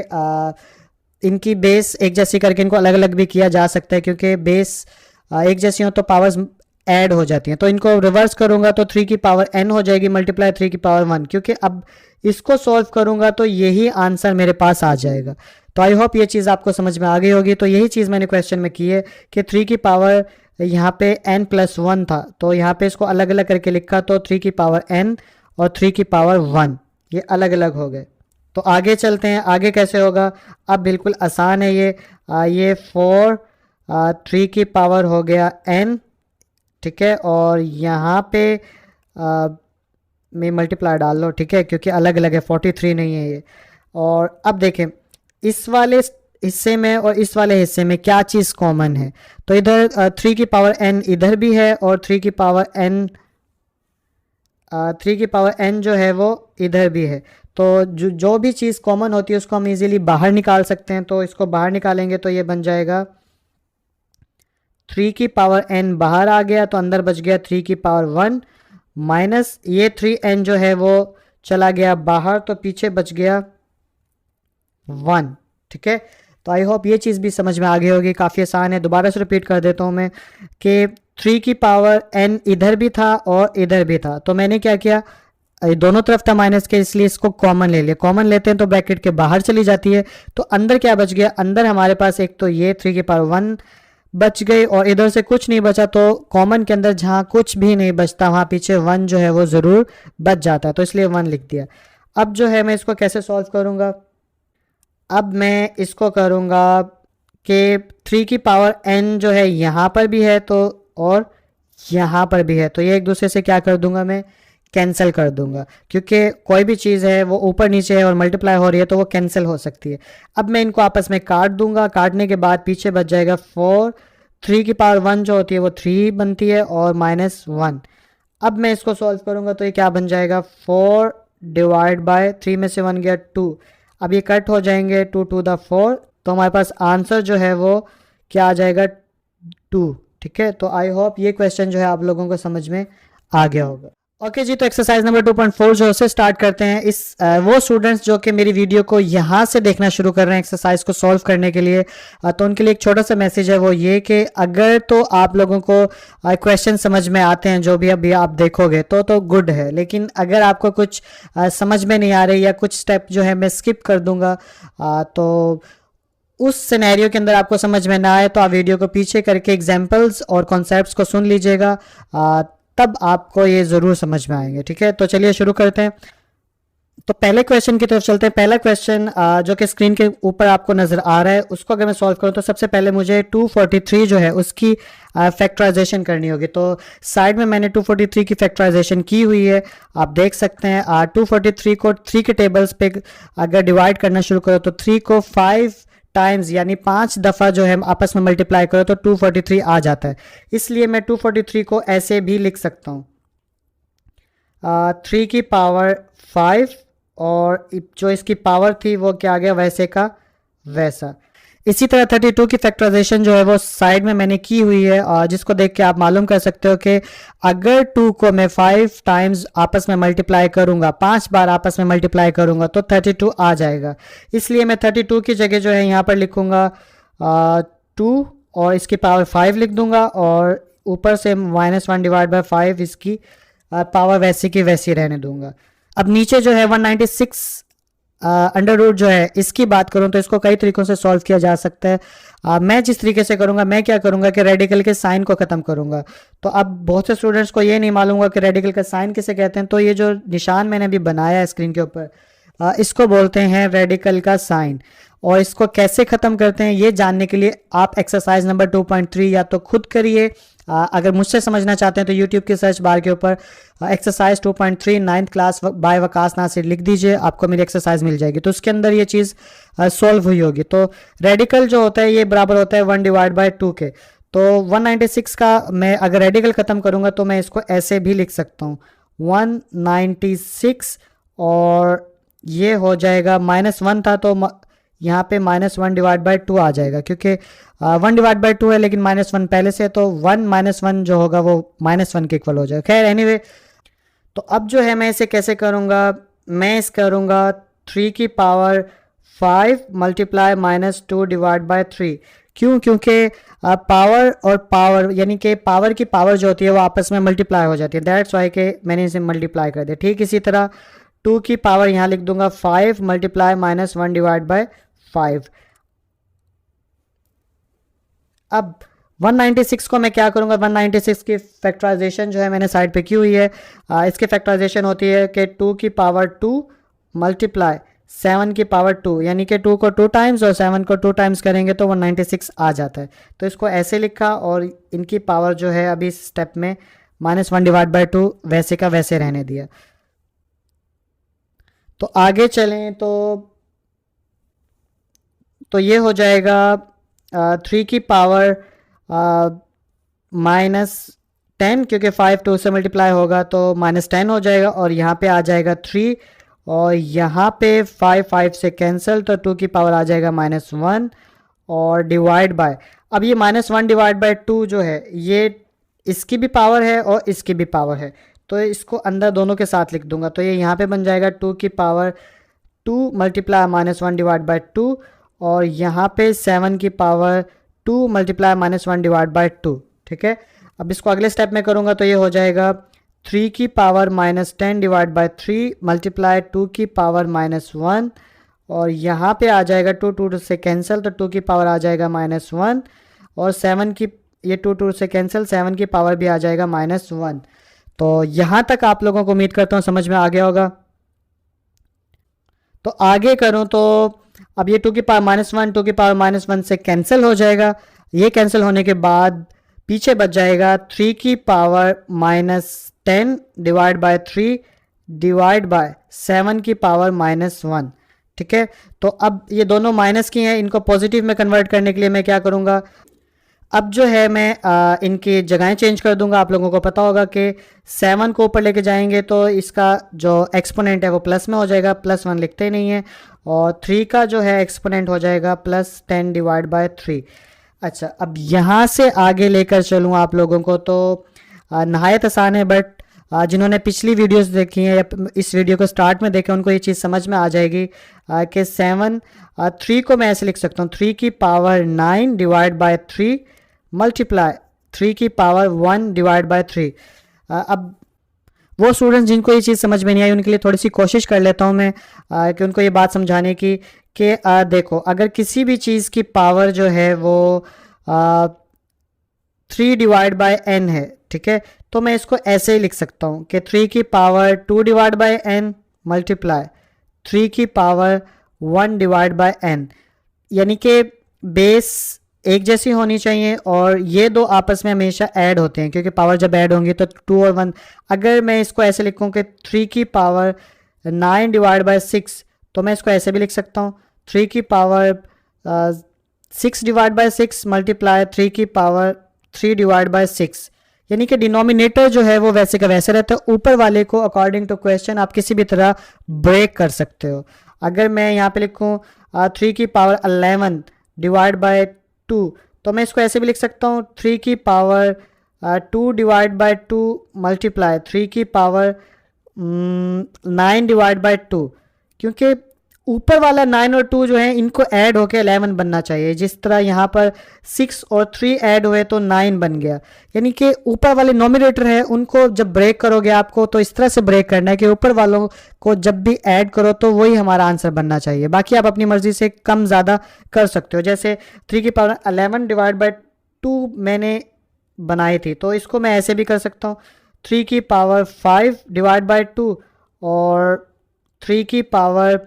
इनकी बेस एक जैसी करके इनको अलग अलग भी किया जा सकता है, क्योंकि बेस एक जैसी हो तो पावर्स ऐड हो जाती हैं। तो इनको रिवर्स करूंगा तो 3 की पावर n हो जाएगी मल्टीप्लाई 3 की पावर 1, क्योंकि अब इसको सॉल्व करूंगा तो यही आंसर मेरे पास आ जाएगा। तो आई होप ये चीज़ आपको समझ में आ गई होगी। तो यही चीज़ मैंने क्वेश्चन में की है कि 3 की पावर यहाँ पे n प्लस 1 था, तो यहाँ पे इसको अलग अलग करके लिखा, तो 3 की पावर n और 3 की पावर 1 ये अलग अलग हो गए। तो आगे चलते हैं, आगे कैसे होगा। अब बिल्कुल आसान है ये 4 3 की पावर हो गया n, ठीक है, और यहाँ पे में मल्टीप्लाई डाल लो, ठीक है, क्योंकि अलग अलग है, 43 नहीं है ये। और अब देखें इस वाले हिस्से में और इस वाले हिस्से में क्या चीज़ कॉमन है। तो इधर 3 की पावर n इधर भी है और 3 की पावर n जो है वो इधर भी है। तो जो भी चीज़ कॉमन होती है उसको हम इजीली बाहर निकाल सकते हैं। तो इसको बाहर निकालेंगे तो ये बन जाएगा 3 की पावर n बाहर आ गया, तो अंदर बच गया 3 की पावर 1 माइनस ये 3n जो है वो चला गया बाहर, तो पीछे बच गया 1। ठीक है, तो आई होप ये चीज़ भी समझ में आ गई होगी, काफ़ी आसान है। दोबारा से रिपीट कर देता हूँ मैं कि 3 की पावर n इधर भी था और इधर भी था, तो मैंने क्या किया, दोनों तरफ था माइनस के, इसलिए इसको कॉमन ले लिया। कॉमन लेते हैं तो ब्रैकेट के बाहर चली जाती है, तो अंदर क्या बच गया, अंदर हमारे पास एक तो ये 3 की पावर 1 बच गई और इधर से कुछ नहीं बचा। तो कॉमन के अंदर जहाँ कुछ भी नहीं बचता वहाँ पीछे 1 जो है वो ज़रूर बच जाता है, तो इसलिए 1 लिख दिया। अब जो है मैं इसको कैसे सॉल्व करूँगा, अब मैं इसको करूँगा कि 3 की पावर n जो है यहाँ पर भी है तो और यहाँ पर भी है, तो ये एक दूसरे से क्या कर दूंगा, मैं कैंसिल कर दूंगा, क्योंकि कोई भी चीज़ है वो ऊपर नीचे है और मल्टीप्लाई हो रही है तो वो कैंसिल हो सकती है। अब मैं इनको आपस में काट दूंगा, काटने के बाद पीछे बच जाएगा 4, 3 की पावर 1 जो होती है वो 3 बनती है और माइनस 1। अब मैं इसको सॉल्व करूंगा तो ये क्या बन जाएगा, 4 डिवाइड बाय 3 में से 1 गया 2, अब ये कट हो जाएंगे 2 टू द 4, तो हमारे पास आंसर जो है वो क्या आ जाएगा 2। ठीक है, तो आई होप ये क्वेश्चन जो है आप लोगों को समझ में आ गया होगा। ओके जी, तो एक्सरसाइज नंबर 2.4 जो है स्टार्ट करते हैं। वो स्टूडेंट्स जो कि मेरी वीडियो को यहाँ से देखना शुरू कर रहे हैं एक्सरसाइज को सॉल्व करने के लिए, तो उनके लिए एक छोटा सा मैसेज है, वो ये कि अगर तो आप लोगों को क्वेश्चन समझ में आते हैं जो भी अभी आप देखोगे तो गुड है, लेकिन अगर आपको कुछ समझ में नहीं आ रही या कुछ स्टेप जो है मैं स्किप कर दूंगा, तो उस सिनेरियो के अंदर आपको समझ में ना आए तो आप वीडियो को पीछे करके एग्जाम्पल्स और कॉन्सेप्ट्स को सुन लीजिएगा, तब आपको ये ज़रूर समझ में आएंगे। ठीक है, तो चलिए शुरू करते हैं। तो पहले क्वेश्चन की तरफ चलते हैं। पहला क्वेश्चन जो कि स्क्रीन के ऊपर आपको नज़र आ रहा है, उसको अगर मैं सॉल्व करूं तो सबसे पहले मुझे 243 जो है उसकी फैक्टराइजेशन करनी होगी। तो साइड में मैंने 243 की फैक्टराइजेशन की हुई है, आप देख सकते हैं। 243 को 3 के टेबल्स पे अगर डिवाइड करना शुरू करो तो 3 को 5 टाइम्स यानी 5 दफ़ा जो है आपस में मल्टीप्लाई करो तो 243 आ जाता है। इसलिए मैं 243 को ऐसे भी लिख सकता हूँ, 3 की पावर 5 और जो इसकी पावर थी वो क्या आ गया वैसे का वैसा। इसी तरह 32 की फैक्टराइजेशन जो है वो साइड में मैंने की हुई है, और जिसको देख के आप मालूम कर सकते हो कि अगर 2 को मैं 5 टाइम्स आपस में मल्टीप्लाई करूंगा, 5 बार आपस में मल्टीप्लाई करूंगा तो 32 आ जाएगा। इसलिए मैं 32 की जगह जो है यहाँ पर लिखूंगा 2 और इसकी पावर 5 लिख दूंगा, और ऊपर से -1 डिवाइड बाय 5 इसकी पावर वैसी की वैसी रहने दूंगा। अब नीचे जो है 196 अंडर रूट जो है इसकी बात करूं तो इसको कई तरीकों से सॉल्व किया जा सकता है। मैं जिस तरीके से करूंगा, मैं क्या करूंगा कि रेडिकल के साइन को ख़त्म करूंगा। तो अब बहुत से स्टूडेंट्स को ये नहीं मालूम होगा कि रेडिकल का साइन किसे कहते हैं। तो ये जो निशान मैंने अभी बनाया है स्क्रीन के ऊपर, इसको बोलते हैं रेडिकल का साइन। और इसको कैसे ख़त्म करते हैं ये जानने के लिए आप एक्सरसाइज नंबर 2.3 या तो खुद करिए, अगर मुझसे समझना चाहते हैं तो यूट्यूब के सर्च बार के ऊपर exercise 2.3 9th class by Waqas Nasir लिख दीजिए, आपको मेरी एक्सरसाइज मिल जाएगी। तो उसके अंदर ये चीज़ सॉल्व हुई होगी। तो रेडिकल जो होता है ये बराबर होता है 1 डिवाइड बाय 2 के। तो 196 का मैं अगर रेडिकल ख़त्म करूँगा तो मैं इसको ऐसे भी लिख सकता हूँ 196, और ये हो जाएगा -1 था तो यहाँ पे -1 डिवाइड बाय 2 आ जाएगा, क्योंकि 1 डिवाइड बाय 2 है लेकिन -1 पहले से, तो 1 -1 जो होगा वो -1 के इक्वल हो जाएगा। खैर एनीवे, तो अब जो है मैं इसे कैसे करूँगा, मैं इस करूँगा 3 की पावर 5 मल्टीप्लाई -2 डिवाइड बाय 3। क्यों? क्योंकि पावर और पावर यानी कि पावर की पावर जो होती है वो आपस में मल्टीप्लाई हो जाती है, दैट्स वाई के मैंने इसे मल्टीप्लाई कर दिया। ठीक इसी तरह 2 की पावर यहाँ लिख दूंगा 5 मल्टीप्लाई -1 डिवाइड बाय 5। अब 196 को मैं क्या करूंगा, 196 की फैक्टराइजेशन जो है मैंने साइड पे की हुई है। इसकी फैक्टराइजेशन होती है कि 2 की पावर 2 मल्टीप्लाई 7 की पावर 2, यानी कि 2 को 2 टाइम्स और 7 को 2 टाइम्स करेंगे तो 196 आ जाता है। तो इसको ऐसे लिखा, और इनकी पावर जो है अभी स्टेप में -1 डिवाइड बाय 2 वैसे का वैसे रहने दिया। तो आगे चलें तो ये हो जाएगा 3 की पावर -10, क्योंकि 5 2 से मल्टीप्लाई होगा तो -10 हो जाएगा, और यहाँ पे आ जाएगा 3, और यहाँ पे 5 से कैंसिल तो 2 की पावर आ जाएगा -1 और डिवाइड बाय। अब ये -1 डिवाइड बाय 2 जो है ये इसकी भी पावर है और इसकी भी पावर है, तो इसको अंदर दोनों के साथ लिख दूंगा। तो ये यहाँ पे बन जाएगा 2 की पावर 2 मल्टीप्लाई -1 डिवाइड बाय 2, और यहाँ पे 7 की पावर 2 मल्टीप्लाई -1 डिवाइड बाय 2। ठीक है, अब इसको अगले स्टेप में करूँगा तो ये हो जाएगा 3 की पावर -10 डिवाइड बाय 3 मल्टीप्लाई 2 की पावर -1, और यहाँ पे आ जाएगा 2 से कैंसिल तो 2 की पावर आ जाएगा -1, और 7 की ये 2 से कैंसिल 7 की पावर भी आ जाएगा -1। तो यहाँ तक आप लोगों को उम्मीद करता हूँ समझ में आ गया होगा। तो आगे करूँ तो अब ये 2 की पावर -1 2 की पावर -1 से कैंसिल हो जाएगा। ये कैंसिल होने के बाद पीछे बच जाएगा 3 की power -10 divide by 3 divide by 7 की पावर -1। ठीक है, तो अब ये दोनों माइनस की हैं, इनको पॉजिटिव में कन्वर्ट करने के लिए मैं क्या करूँगा, अब जो है मैं इनकी जगहें चेंज कर दूंगा। आप लोगों को पता होगा कि 7 को ऊपर लेके जाएंगे तो इसका जो एक्सपोनेंट है वो प्लस में हो जाएगा, +1 लिखते ही नहीं है, और 3 का जो है एक्सपोनेंट हो जाएगा +10 डिवाइड बाय 3। अच्छा, अब यहाँ से आगे लेकर चलूँ आप लोगों को तो नहायत आसान है, बट जिन्होंने पिछली वीडियोस देखी हैं या इस वीडियो को स्टार्ट में देखा उनको ये चीज़ समझ में आ जाएगी कि 3 को मैं ऐसे लिख सकता हूँ 3 की पावर 9 डिवाइड बाय 3 मल्टीप्लाई 3 की पावर 1 डिवाइड बाय 3। अब वो स्टूडेंट्स जिनको ये चीज़ समझ में नहीं आई उनके लिए थोड़ी सी कोशिश कर लेता हूँ मैं कि उनको ये बात समझाने की कि देखो, अगर किसी भी चीज़ की पावर जो है वो 3 डिवाइड बाय n है, ठीक है, तो मैं इसको ऐसे ही लिख सकता हूँ कि 3 की power 2 divide by n multiply 3 की पावर 1 डिवाइड बाय n, यानी कि बेस एक जैसी होनी चाहिए और ये दो आपस में हमेशा ऐड होते हैं, क्योंकि पावर जब ऐड होंगी तो 2 और 1। अगर मैं इसको ऐसे लिखूँ कि 3 की पावर 9 डिवाइड बाय 6, तो मैं इसको ऐसे भी लिख सकता हूँ 3 की पावर 6 डिवाइड बाय 6 मल्टीप्लाई 3 की पावर 3 डिवाइड बाय 6, यानी कि डिनोमिनेटर जो है वो वैसे का वैसे रहता है, ऊपर वाले को अकॉर्डिंग टू क्वेश्चन आप किसी भी तरह ब्रेक कर सकते हो। अगर मैं यहाँ पे लिखूँ 3 की पावर 11 डिवाइड बाय 2, तो मैं इसको ऐसे भी लिख सकता हूँ 3 की पावर 2 डिवाइड बाय 2 मल्टीप्लाई 3 की पावर 9 डिवाइड बाय 2, क्योंकि ऊपर वाला 9 और 2 जो है इनको ऐड होके 11 बनना चाहिए। जिस तरह यहाँ पर 6 और 3 ऐड हुए तो 9 बन गया, यानी कि ऊपर वाले नोमिनेटर है उनको जब ब्रेक करोगे आपको तो इस तरह से ब्रेक करना है कि ऊपर वालों को जब भी ऐड करो तो वही हमारा आंसर बनना चाहिए। बाकी आप अपनी मर्जी से कम ज़्यादा कर सकते हो, जैसे 3 की पावर 11 डिवाइड बाई 2 मैंने बनाई थी, तो इसको मैं ऐसे भी कर सकता हूँ 3 की पावर 5 डिवाइड बाई 2 और 3 की पावर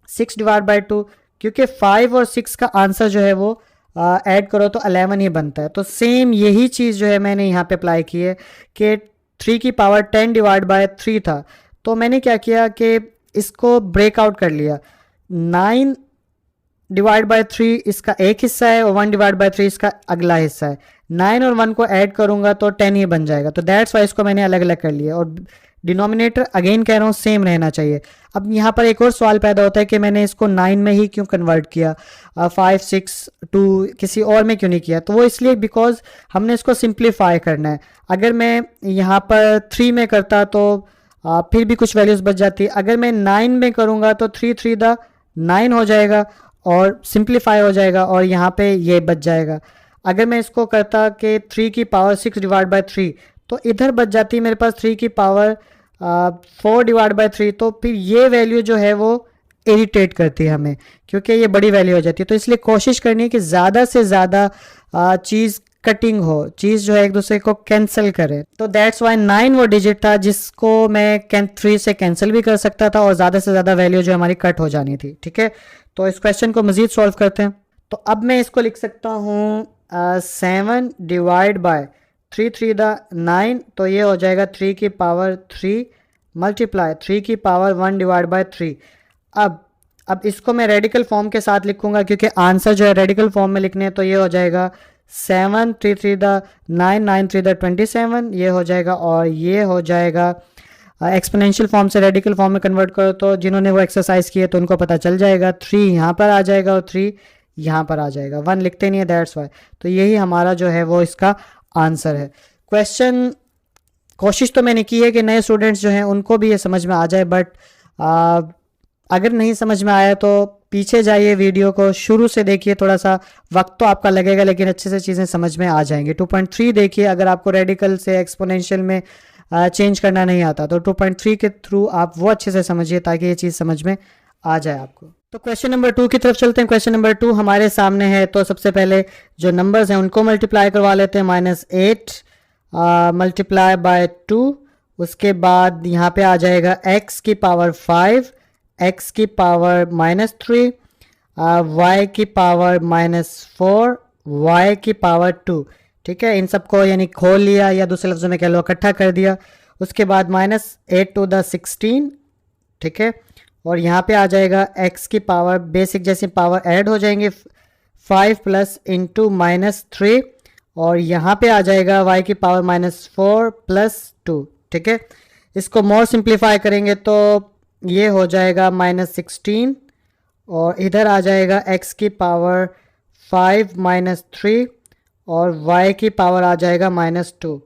6 डिवाइड बाई 2, क्योंकि 5 और 6 का आंसर जो है वो ऐड करो तो 11 ही बनता है। तो सेम यही चीज़ जो है मैंने यहाँ पे अप्लाई की है कि 3 की पावर 10 डिवाइड बाय 3 था, तो मैंने क्या किया कि इसको ब्रेकआउट कर लिया। 9 डिवाइड बाय 3 इसका एक हिस्सा है और 1 डिवाइड बाय 3 इसका अगला हिस्सा है। 9 और 1 को ऐड करूंगा तो 10 ही बन जाएगा, तो दैट्स वाई इसको मैंने अलग अलग कर लिया। और डिनोमिनेटर अगेन कह रहा हूँ सेम रहना चाहिए। अब यहाँ पर एक और सवाल पैदा होता है कि मैंने इसको 9 में ही क्यों कन्वर्ट किया, 5 6 2 किसी और में क्यों नहीं किया, तो वो इसलिए बिकॉज हमने इसको सिंप्लीफाई करना है। अगर मैं यहाँ पर 3 में करता तो फिर भी कुछ वैल्यूज़ बच जाती। अगर मैं 9 में करूँगा तो 3 3 द 9 हो जाएगा और सिंप्लीफाई हो जाएगा और यहाँ पे ये बच जाएगा। अगर मैं इसको करता कि 3 की पावर 6 डिवाइड बाय 3, तो इधर बच जाती मेरे पास 3 की पावर 4 डिवाइड बाय 3, तो फिर ये वैल्यू जो है वो इरिटेट करती है हमें, क्योंकि ये बड़ी वैल्यू हो जाती है। तो इसलिए कोशिश करनी है कि ज़्यादा से ज़्यादा चीज़ कटिंग हो, चीज़ जो है एक दूसरे को कैंसिल करे। तो दैट्स वाई 9 वो डिजिट था जिसको मैं 3 से कैंसिल भी कर सकता था और ज़्यादा से ज़्यादा वैल्यू जो हमारी कट हो जानी थी। ठीक है, तो इस क्वेश्चन को मज़ीद सॉल्व करते हैं। तो अब मैं इसको लिख सकता हूँ 7 डिवाइड बाय 3 3 द 9, तो ये हो जाएगा 3 की पावर 3 मल्टीप्लाई 3 की पावर 1 डिवाइड बाय 3। अब इसको मैं रेडिकल फॉर्म के साथ लिखूंगा क्योंकि आंसर जो है रेडिकल फॉर्म में लिखने हैं, तो ये हो जाएगा 7 3 3 द 9 9 3 द 27, ये हो जाएगा। और ये हो जाएगा एक्सपोनेंशियल फॉर्म से रेडिकल फॉर्म में कन्वर्ट करो, तो जिन्होंने वो एक्सरसाइज की है तो उनको पता चल जाएगा। 3 यहाँ पर आ जाएगा और 3 यहाँ पर आ जाएगा, 1 लिखते नहीं है दैट्स वाई। तो यही हमारा जो है वो इसका आंसर है। क्वेश्चन कोशिश तो मैंने की है कि नए स्टूडेंट्स जो हैं उनको भी ये समझ में आ जाए, बट अगर नहीं समझ में आया तो पीछे जाइए, वीडियो को शुरू से देखिए, थोड़ा सा वक्त तो आपका लगेगा लेकिन अच्छे से चीज़ें समझ में आ जाएंगी। 2.3 देखिए, अगर आपको रेडिकल से एक्सपोनेंशियल में चेंज करना नहीं आता तो 2.3 के थ्रू आप वो अच्छे से समझिए ताकि ये चीज़ समझ में आ जाए आपको। तो क्वेश्चन नंबर 2 की तरफ चलते हैं। क्वेश्चन नंबर 2 हमारे सामने है, तो सबसे पहले जो नंबर्स हैं उनको मल्टीप्लाई करवा लेते हैं। -8 मल्टीप्लाई बाय 2, उसके बाद यहाँ पे आ जाएगा x की पावर 5, x की पावर -3, y की पावर -4, y की पावर 2। ठीक है, इन सबको यानी खोल लिया या दूसरे लफ्ज़ों में कह लो इकट्ठा कर दिया। उसके बाद -8 टू द 16, ठीक है, और यहाँ पे आ जाएगा x की पावर, बेसिक जैसे पावर ऐड हो जाएंगे 5 प्लस इंटू -3, और यहाँ पे आ जाएगा y की पावर -4 प्लस 2। ठीक है, इसको मोर सिंप्लीफाई करेंगे तो ये हो जाएगा -16, और इधर आ जाएगा x की पावर 5 -3 और y की पावर आ जाएगा -2।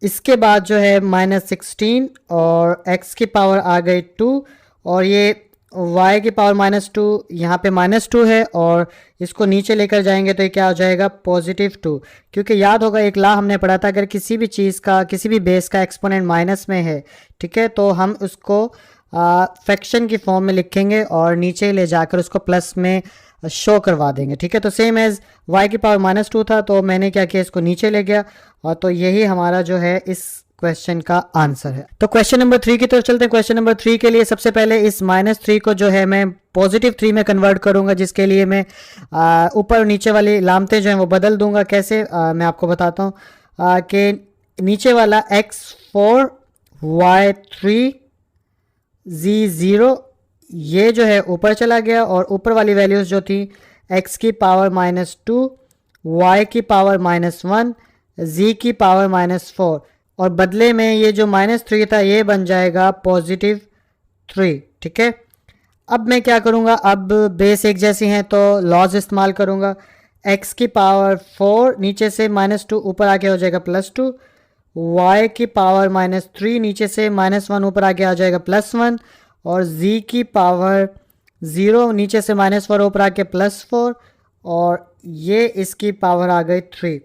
इसके बाद जो है -16 और x की पावर आ गई 2, और ये y की पावर -2 यहाँ पे -2 है, और इसको नीचे लेकर जाएंगे तो ये क्या हो जाएगा +2। क्योंकि याद होगा एक ला हमने पढ़ा था, अगर किसी भी चीज़ का, किसी भी बेस का एक्सपोनेंट माइनस में है, ठीक है, तो हम उसको फ्रैक्शन की फॉर्म में लिखेंगे और नीचे ले जाकर उसको प्लस में शो करवा देंगे। ठीक है, तो सेम एज y की पावर -2 था, तो मैंने क्या किया, इसको नीचे ले गया, और तो यही हमारा जो है इस क्वेश्चन का आंसर है। तो क्वेश्चन नंबर 3 की तरफ चलते हैं। क्वेश्चन नंबर 3 के लिए सबसे पहले इस -3 को जो है मैं +3 में कन्वर्ट करूंगा, जिसके लिए मैं ऊपर और नीचे वाली लामतें जो हैं वो बदल दूंगा। कैसे मैं आपको बताता हूँ कि नीचे वाला x4 y3 z0 ये जो है ऊपर चला गया, और ऊपर वाली वैल्यूज़ जो थी x की पावर -2, y की पावर -1, z की पावर -4, और बदले में ये जो -3 था ये बन जाएगा +3। ठीक है, अब मैं क्या करूँगा, अब बेस एक जैसी हैं तो लॉज इस्तेमाल करूँगा। x की पावर 4 नीचे से -2 ऊपर आके हो जाएगा +2, y की पावर -3 नीचे से -1 ऊपर आके आ जाएगा +1, और z की पावर 0 नीचे से -4 ऊपर आके +4, और ये इसकी पावर आ गई 3।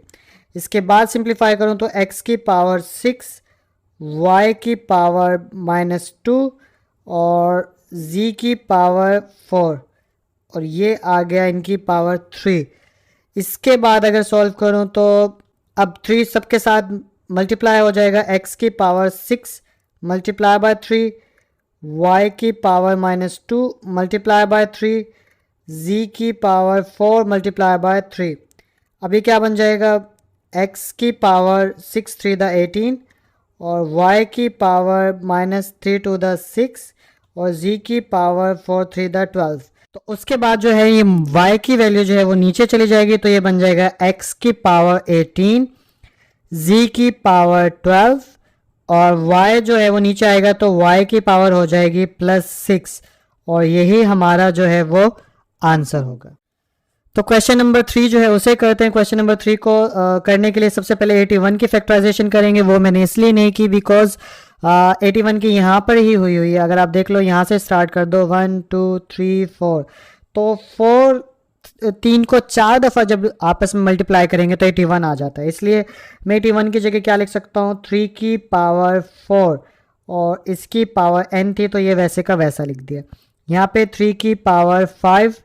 इसके बाद सिंप्लीफाई करूँ तो x की पावर 6, y की पावर -2 और z की पावर 4, और ये आ गया इनकी पावर 3। इसके बाद अगर सॉल्व करूं तो अब 3 सबके साथ मल्टीप्लाई हो जाएगा, x की पावर 6 मल्टीप्लाई बाय 3, y की पावर -2 मल्टीप्लाई बाय 3, z की पावर 4 मल्टीप्लाई बाय 3। अभी क्या बन जाएगा, x की पावर 6 3 द 18 और y की पावर -3 2 द 6 और z की पावर 4 3 द 12। तो उसके बाद जो है ये y की वैल्यू जो है वो नीचे चली जाएगी, तो ये बन जाएगा x की पावर 18, z की पावर 12 और y जो है वो नीचे आएगा तो y की पावर हो जाएगी +6, और यही हमारा जो है वो आंसर होगा। तो क्वेश्चन नंबर 3 जो है उसे करते हैं। क्वेश्चन नंबर 3 को करने के लिए सबसे पहले 81 की फैक्टराइजेशन करेंगे। वो मैंने इसलिए नहीं की बिकॉज 81 की यहाँ पर ही हुई है। अगर आप देख लो यहाँ से स्टार्ट कर दो 1 2 3 4, तो 3 को 4 दफ़ा जब आपस में मल्टीप्लाई करेंगे तो 81 आ जाता है। इसलिए मैं 81 की जगह क्या लिख सकता हूँ, 3 की पावर 4 और इसकी पावर n थी तो ये वैसे का वैसा लिख दिया। यहाँ पे 3 की पावर 5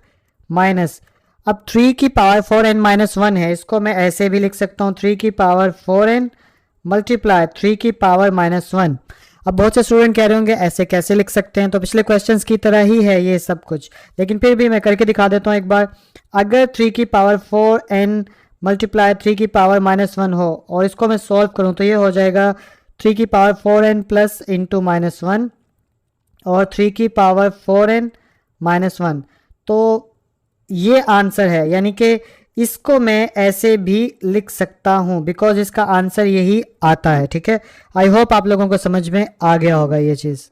माइनस, अब 3 की पावर 4n माइनस 1 है, इसको मैं ऐसे भी लिख सकता हूँ 3 की पावर 4n मल्टीप्लाई 3 की पावर -1। अब बहुत से स्टूडेंट कह रहे होंगे ऐसे कैसे लिख सकते हैं, तो पिछले क्वेश्चंस की तरह ही है ये सब कुछ, लेकिन फिर भी मैं करके दिखा देता हूँ एक बार। अगर 3 की पावर 4n मल्टीप्लाई 3 की पावर -1 हो और इसको मैं सॉल्व करूँ तो ये हो जाएगा 3 की पावर 4n प्लस इंटू -1 और 3 की पावर 4n -1, तो ये आंसर है। यानी कि इसको मैं ऐसे भी लिख सकता हूँ बिकॉज इसका आंसर यही आता है। ठीक है, आई होप आप लोगों को समझ में आ गया होगा ये चीज़।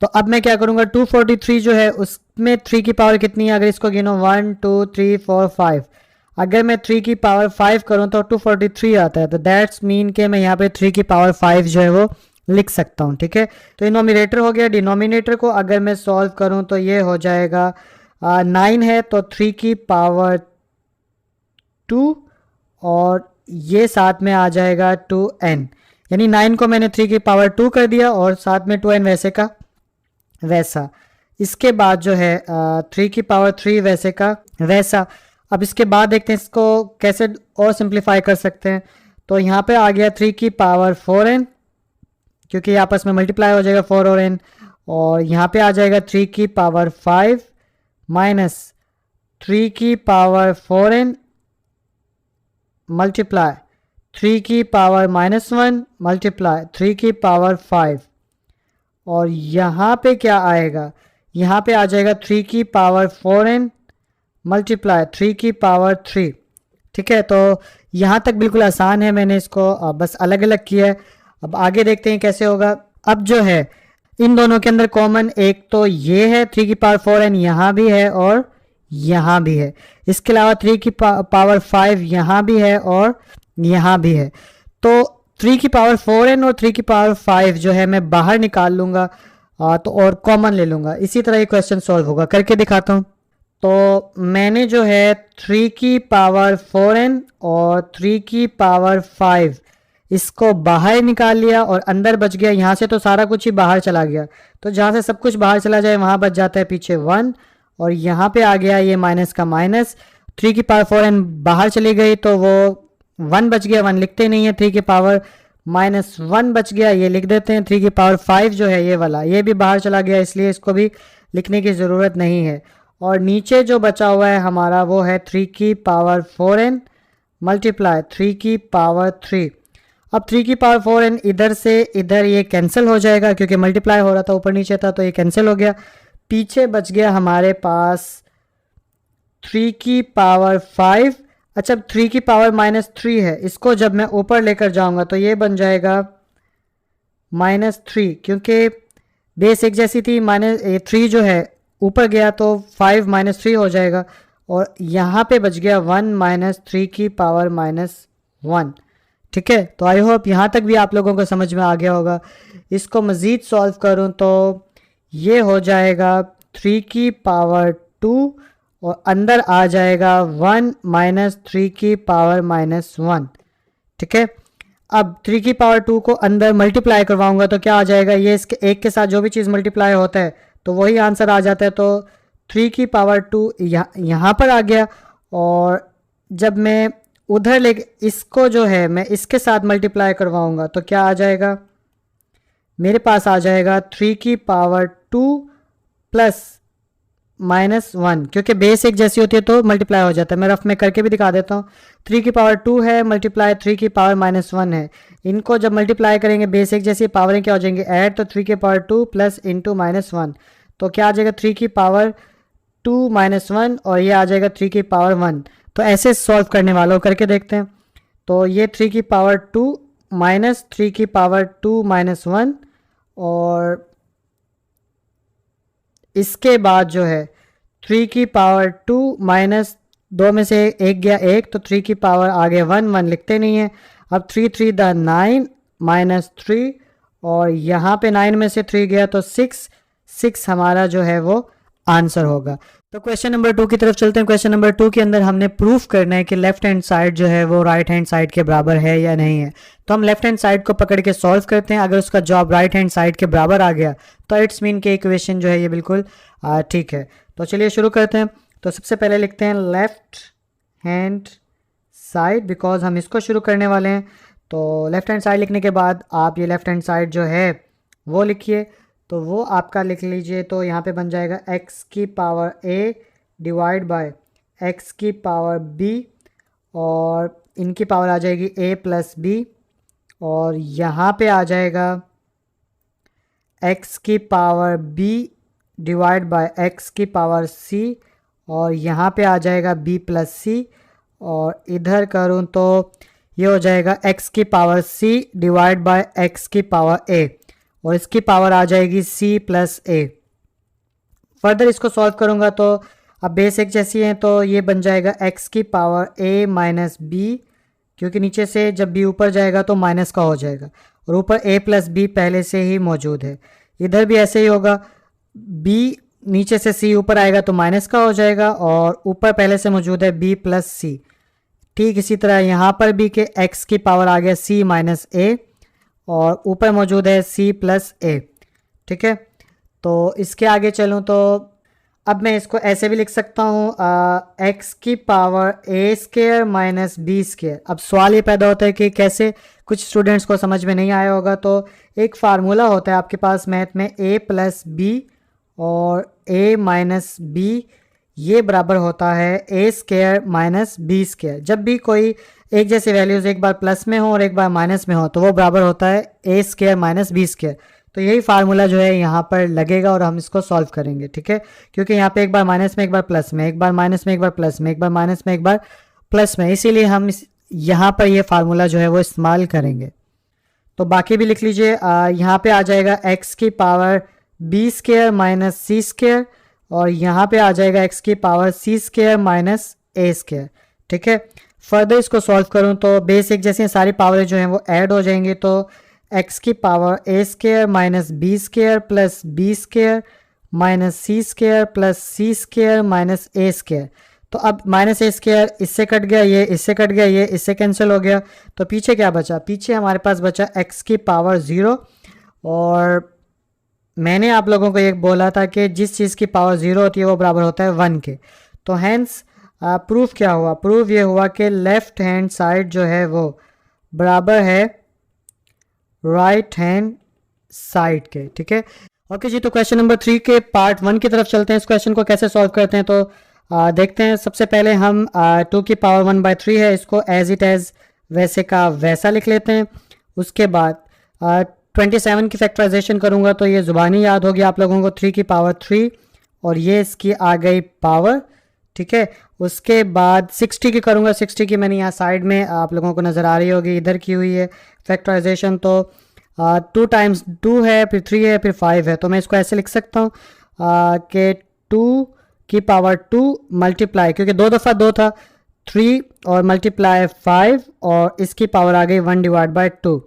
तो अब मैं क्या करूँगा, 243 जो है उसमें 3 की पावर कितनी है, अगर इसको गिनो 1 2 3 4 5, अगर मैं 3 की पावर 5 करूँ तो 243 आता है, तो दैट्स मीन के मैं यहाँ पे 3 की पावर 5 जो है वो लिख सकता हूँ। ठीक है, तो ये नोमिनेटर हो गया। डिनोमिनेटर को अगर मैं सॉल्व करूँ तो ये हो जाएगा 9 है तो 3 की पावर 2 और ये साथ में आ जाएगा 2n, यानी 9 को मैंने 3 की पावर 2 कर दिया और साथ में 2n वैसे का वैसा। इसके बाद जो है 3 की पावर 3 वैसे का वैसा। अब इसके बाद देखते हैं इसको कैसे और सिंप्लीफाई कर सकते हैं। तो यहाँ पे आ गया 3 की पावर 4n, क्योंकि आपस में मल्टीप्लाई हो जाएगा 4 और n, और यहाँ पे आ जाएगा 3 की पावर 5 माइनस 3 की पावर 4n मल्टीप्लाई 3 की पावर -1 मल्टीप्लाई 3 की पावर 5, और यहाँ पे क्या आएगा, यहाँ पे आ जाएगा 3 की पावर 4n मल्टीप्लाई 3 की पावर 3। ठीक है, तो यहाँ तक बिल्कुल आसान है, मैंने इसको बस अलग अलग किया है। अब आगे देखते हैं कैसे होगा। अब जो है इन दोनों के अंदर कॉमन एक तो ये है 3 की पावर 4n यहाँ भी है और यहाँ भी है। इसके अलावा 3 की पावर 5 यहाँ भी है और यहाँ भी है। तो 3 की पावर 4n और 3 की पावर 5 जो है मैं बाहर निकाल लूँगा तो और कॉमन ले लूँगा। इसी तरह ये क्वेश्चन सॉल्व होगा, करके दिखाता हूँ। तो मैंने जो है 3 की पावर 4n और 3 की पावर 5 इसको बाहर निकाल लिया और अंदर बच गया, यहाँ से तो सारा कुछ ही बाहर चला गया, तो जहाँ से सब कुछ बाहर चला जाए वहाँ बच जाता है पीछे 1, और यहाँ पे आ गया ये माइनस का माइनस। 3 की पावर 4n बाहर चली गई तो वो 1 बच गया, 1 लिखते नहीं है। 3 की पावर -1 बच गया, ये लिख देते हैं। 3 की पावर 5 जो है ये वाला, ये भी बाहर चला गया, इसलिए इसको भी लिखने की ज़रूरत नहीं है। और नीचे जो बचा हुआ है हमारा वो है 3 की पावर 4n मल्टीप्लाई 3 की पावर 3। अब 3 की पावर 4n इधर से इधर ये कैंसिल हो जाएगा, क्योंकि मल्टीप्लाई हो रहा था ऊपर नीचे था, तो ये कैंसिल हो गया। पीछे बच गया हमारे पास 3 की पावर 5। अच्छा, 3 की पावर -3 है, इसको जब मैं ऊपर लेकर जाऊंगा तो ये बन जाएगा -3, क्योंकि बेस एक जैसी थी, माइनस 3 जो है ऊपर गया तो 5 माइनस 3 हो जाएगा, और यहाँ पे बच गया 1 माइनस 3 की पावर माइनस 1। ठीक है, तो आई होप यहाँ तक भी आप लोगों को समझ में आ गया होगा। इसको मज़ीद सॉल्व करूँ तो ये हो जाएगा 3 की पावर 2 और अंदर आ जाएगा 1 माइनस 3 की पावर माइनस 1। ठीक है, अब 3 की पावर 2 को अंदर मल्टीप्लाई करवाऊंगा तो क्या आ जाएगा, ये इसके एक के साथ जो भी चीज़ मल्टीप्लाई होता है तो वही आंसर आ जाता है। तो 3 की पावर 2 यहाँ पर आ गया, और जब मैं उधर ले इसको जो है मैं इसके साथ मल्टीप्लाई करवाऊंगा तो क्या आ जाएगा, मेरे पास आ जाएगा 3 की पावर 2 प्लस माइनस 1, क्योंकि बेस एक जैसी होती है तो मल्टीप्लाई हो जाता है। मैं रफ में करके भी दिखा देता हूँ। 3 की पावर 2 है मल्टीप्लाई 3 की पावर माइनस 1 है, इनको जब मल्टीप्लाई करेंगे बेस एक जैसी, पावरें क्या हो जाएंगे ऐड, तो 3 की पावर 2 प्लस इंटू माइनस 1, तो क्या आ जाएगा 3 की पावर 2 माइनस 1, और ये आ जाएगा 3 की पावर 1। तो ऐसे सॉल्व करने वालों करके देखते हैं। तो ये 3 की पावर 2 माइनस 3 की पावर 2 माइनस 1, और इसके बाद जो है 3 की पावर 2 माइनस 2 में से एक गया एक, तो 3 की पावर आगे 1 1 लिखते नहीं है। अब 3 3 द 9 माइनस 3, और यहाँ पे 9 में से 3 गया तो 6 6 हमारा जो है वो आंसर होगा। तो क्वेश्चन नंबर 2 की तरफ चलते हैं। क्वेश्चन नंबर 2 के अंदर हमने प्रूफ करना है कि लेफ्ट हैंड साइड जो है वो राइट हैंड साइड के बराबर है या नहीं है। तो हम लेफ्ट हैंड साइड को पकड़ के सॉल्व करते हैं। अगर उसका जवाब राइट हैंड साइड के बराबर आ गया तो इट्स मीन के इक्वेशन जो है ये बिल्कुल ठीक है। तो चलिए शुरू करते हैं। तो सबसे पहले लिखते हैं लेफ्ट हैंड साइड, बिकॉज हम इसको शुरू करने वाले हैं। तो लेफ्ट हैंड साइड लिखने के बाद आप ये लेफ्ट हैंड साइड जो है वो लिखिए। तो वो आपका लिख लीजिए, तो यहाँ पे बन जाएगा x की power a divide by x की पावर b, और इनकी पावर आ जाएगी a प्लस b, और यहाँ पे आ जाएगा x की power b divide by x की पावर c, और यहाँ पे आ जाएगा b प्लस c, और इधर करूँ तो ये हो जाएगा x की power c divide by x की पावर a, और इसकी पावर आ जाएगी c प्लस a। फर्दर इसको सॉल्व करूँगा तो अब बेस एक जैसी है तो ये बन जाएगा x की पावर a माइनस b, क्योंकि नीचे से जब b ऊपर जाएगा तो माइनस का हो जाएगा, और ऊपर a प्लस b पहले से ही मौजूद है। इधर भी ऐसे ही होगा, b नीचे से c ऊपर आएगा तो माइनस का हो जाएगा, और ऊपर पहले से मौजूद है b प्लस c। ठीक इसी तरह यहाँ पर भी कि x की पावर आ गया c माइनस a, और ऊपर मौजूद है c प्लस a। ठीक है, तो इसके आगे चलूँ तो अब मैं इसको ऐसे भी लिख सकता हूँ x की power a square minus b square. अब सवाल ये पैदा होता है कि कैसे, कुछ स्टूडेंट्स को समझ में नहीं आया होगा। तो एक फार्मूला होता है आपके पास मैथ में, a प्लस b और a माइनस b, ये बराबर होता है a square minus b square. जब भी कोई एक जैसे वैल्यूज़ एक बार प्लस में हो और एक बार माइनस में हो तो वो बराबर होता है a square minus b square. तो यही फार्मूला जो है यहाँ पर लगेगा और हम इसको सॉल्व करेंगे। ठीक है, क्योंकि यहाँ पे एक बार माइनस में एक बार प्लस में, एक बार माइनस में एक बार प्लस में, एक बार माइनस में एक बार प्लस में, इसीलिए हम यहाँ पर ये फार्मूला जो है वो इस्तेमाल करेंगे। तो बाकी भी लिख लीजिए। यहाँ पे आ जाएगा x की power b square minus c square, और यहाँ पे आ जाएगा x की power c square minus a square. ठीक है, फर्दर इसको सॉल्व करूँ तो बेस एक जैसे सारी पावरें जो हैं वो ऐड हो जाएंगी। तो x की power a square minus b square plus b square minus c square plus c square minus a square. तो अब माइनस a स्क्वायर इससे कट गया, ये इससे कट गया, ये इससे कैंसिल हो गया, तो पीछे क्या बचा, पीछे हमारे पास बचा x की पावर 0। और मैंने आप लोगों को एक बोला था कि जिस चीज़ की पावर 0 होती है वो बराबर होता है 1 के। तो हैंस प्रूफ क्या हुआ, प्रूफ ये हुआ कि लेफ्ट हैंड साइड जो है वो बराबर है राइट हैंड साइड के। ठीक है, ओके जी। तो क्वेश्चन नंबर 3 के पार्ट 1 की तरफ चलते हैं। इस क्वेश्चन को कैसे सॉल्व करते हैं तो देखते हैं। सबसे पहले हम 2 की पावर 1/3 है, इसको एज इट एज वैसे का वैसा लिख लेते हैं। उसके बाद 27 की फैक्टराइजेशन करूँगा तो ये ज़ुबानी याद होगी आप लोगों को, 3 की पावर 3 और ये इसकी आ गई पावर। ठीक है, उसके बाद 60 की करूँगा, 60 की मैंने यहाँ साइड में आप लोगों को नज़र आ रही होगी, इधर की हुई है फैक्टराइजेशन। तो टू टाइम्स टू है, फिर थ्री है, फिर फाइव है, तो मैं इसको ऐसे लिख सकता हूँ कि टू की पावर टू मल्टीप्लाई, क्योंकि दो दफ़ा दो था, थ्री और मल्टीप्लाई फाइव, और इसकी पावर आ गई वन डिवाइड बाई टू।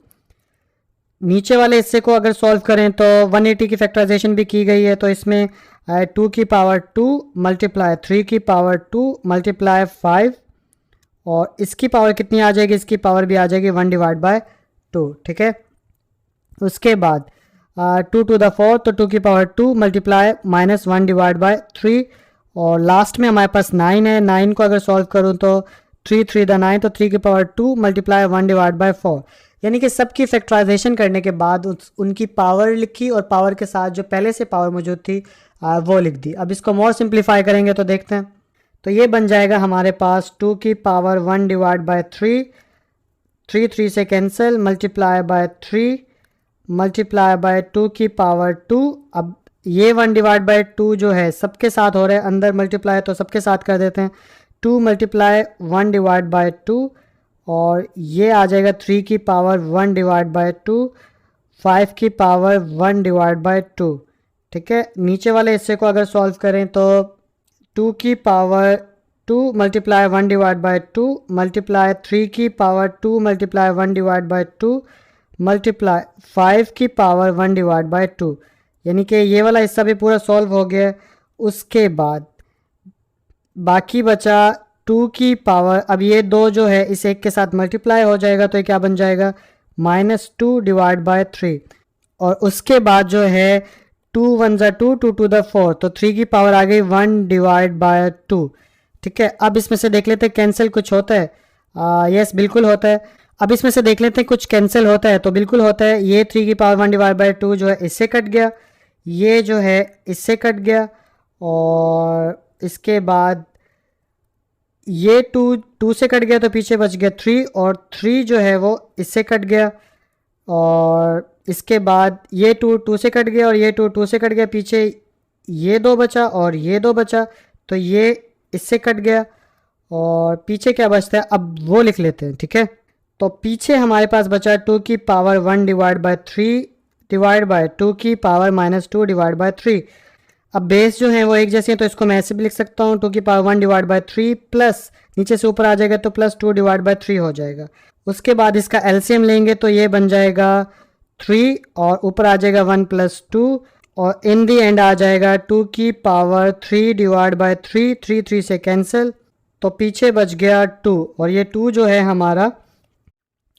नीचे वाले हिस्से को अगर सॉल्व करें तो 180 की फैक्टराइजेशन भी की गई है, तो इसमें टू की पावर टू मल्टीप्लाई थ्री की पावर टू मल्टीप्लाई फाइव, और इसकी पावर कितनी आ जाएगी, इसकी पावर भी आ जाएगी वन डिवाइड बाय टू। ठीक है, उसके बाद टू टू द फोर, तो टू की power two multiply minus one divide by three, और लास्ट में हमारे पास नाइन है, नाइन को अगर सॉल्व करूँ तो थ्री थ्री द नाइन, तो थ्री की power two multiply one divide by four. यानी कि सबकी फैक्टराइजेशन करने के बाद उनकी पावर लिखी, और पावर के साथ जो पहले से पावर मौजूद थी वो लिख दी। अब इसको मोर सिंप्लीफाई करेंगे तो देखते हैं, तो ये बन जाएगा हमारे पास टू की power one divide by three, three three से cancel, multiply by three multiply by two की पावर टू। अब ये वन डिवाइड बाय टू जो है सबके साथ हो रहा है, अंदर मल्टीप्लाई तो सबके साथ कर देते हैं, two multiply one divide by two, और ये आ जाएगा थ्री की power one divide by two, five की power one divide by two. ठीक है, नीचे वाले हिस्से को अगर सॉल्व करें तो टू की power two multiply one divide by two multiply three की power two multiply one divide by two multiply five की power one divide by two, यानी कि ये वाला हिस्सा भी पूरा सॉल्व हो गया। उसके बाद बाकी बचा टू की पावर, अब ये दो जो है इस एक के साथ मल्टीप्लाई हो जाएगा, तो ये क्या बन जाएगा minus two divide by three, और उसके बाद जो है टू वन ज़ा two, two to the four, तो थ्री की पावर आ गई वन डिवाइड बाय टू। ठीक है, अब इसमें से देख लेते हैं कैंसिल कुछ होता है, यस बिल्कुल होता है। अब इसमें से देख लेते हैं कुछ कैंसिल होता है, तो बिल्कुल होता है। ये थ्री की power one divide by to जो है इससे कट गया, ये जो है इससे कट गया, और इसके बाद ये टू से कट गया, तो पीछे बच गया थ्री, और थ्री जो है वो इससे कट गया, और इसके बाद ये टू से कट गया, और ये टू से कट गया, पीछे ये दो बचा और ये दो बचा, तो ये इससे कट गया, और पीछे क्या बचता है अब वो लिख लेते हैं। ठीक है, तो पीछे हमारे पास बचा टू की power one divide by three divide by two की power minus two divide by three. अब बेस जो है वो एक जैसे हैं, तो इसको मैं ऐसे भी लिख सकता हूँ, टू की power one divide by three plus नीचे से ऊपर आ जाएगा तो plus two divide by three हो जाएगा। उसके बाद इसका एलसीएम लेंगे तो ये बन जाएगा थ्री, और ऊपर आ जाएगा वन प्लस टू, और इन दी एंड आ जाएगा टू की power three divide by three, three three से कैंसिल, तो पीछे बच गया टू, और ये टू जो है हमारा।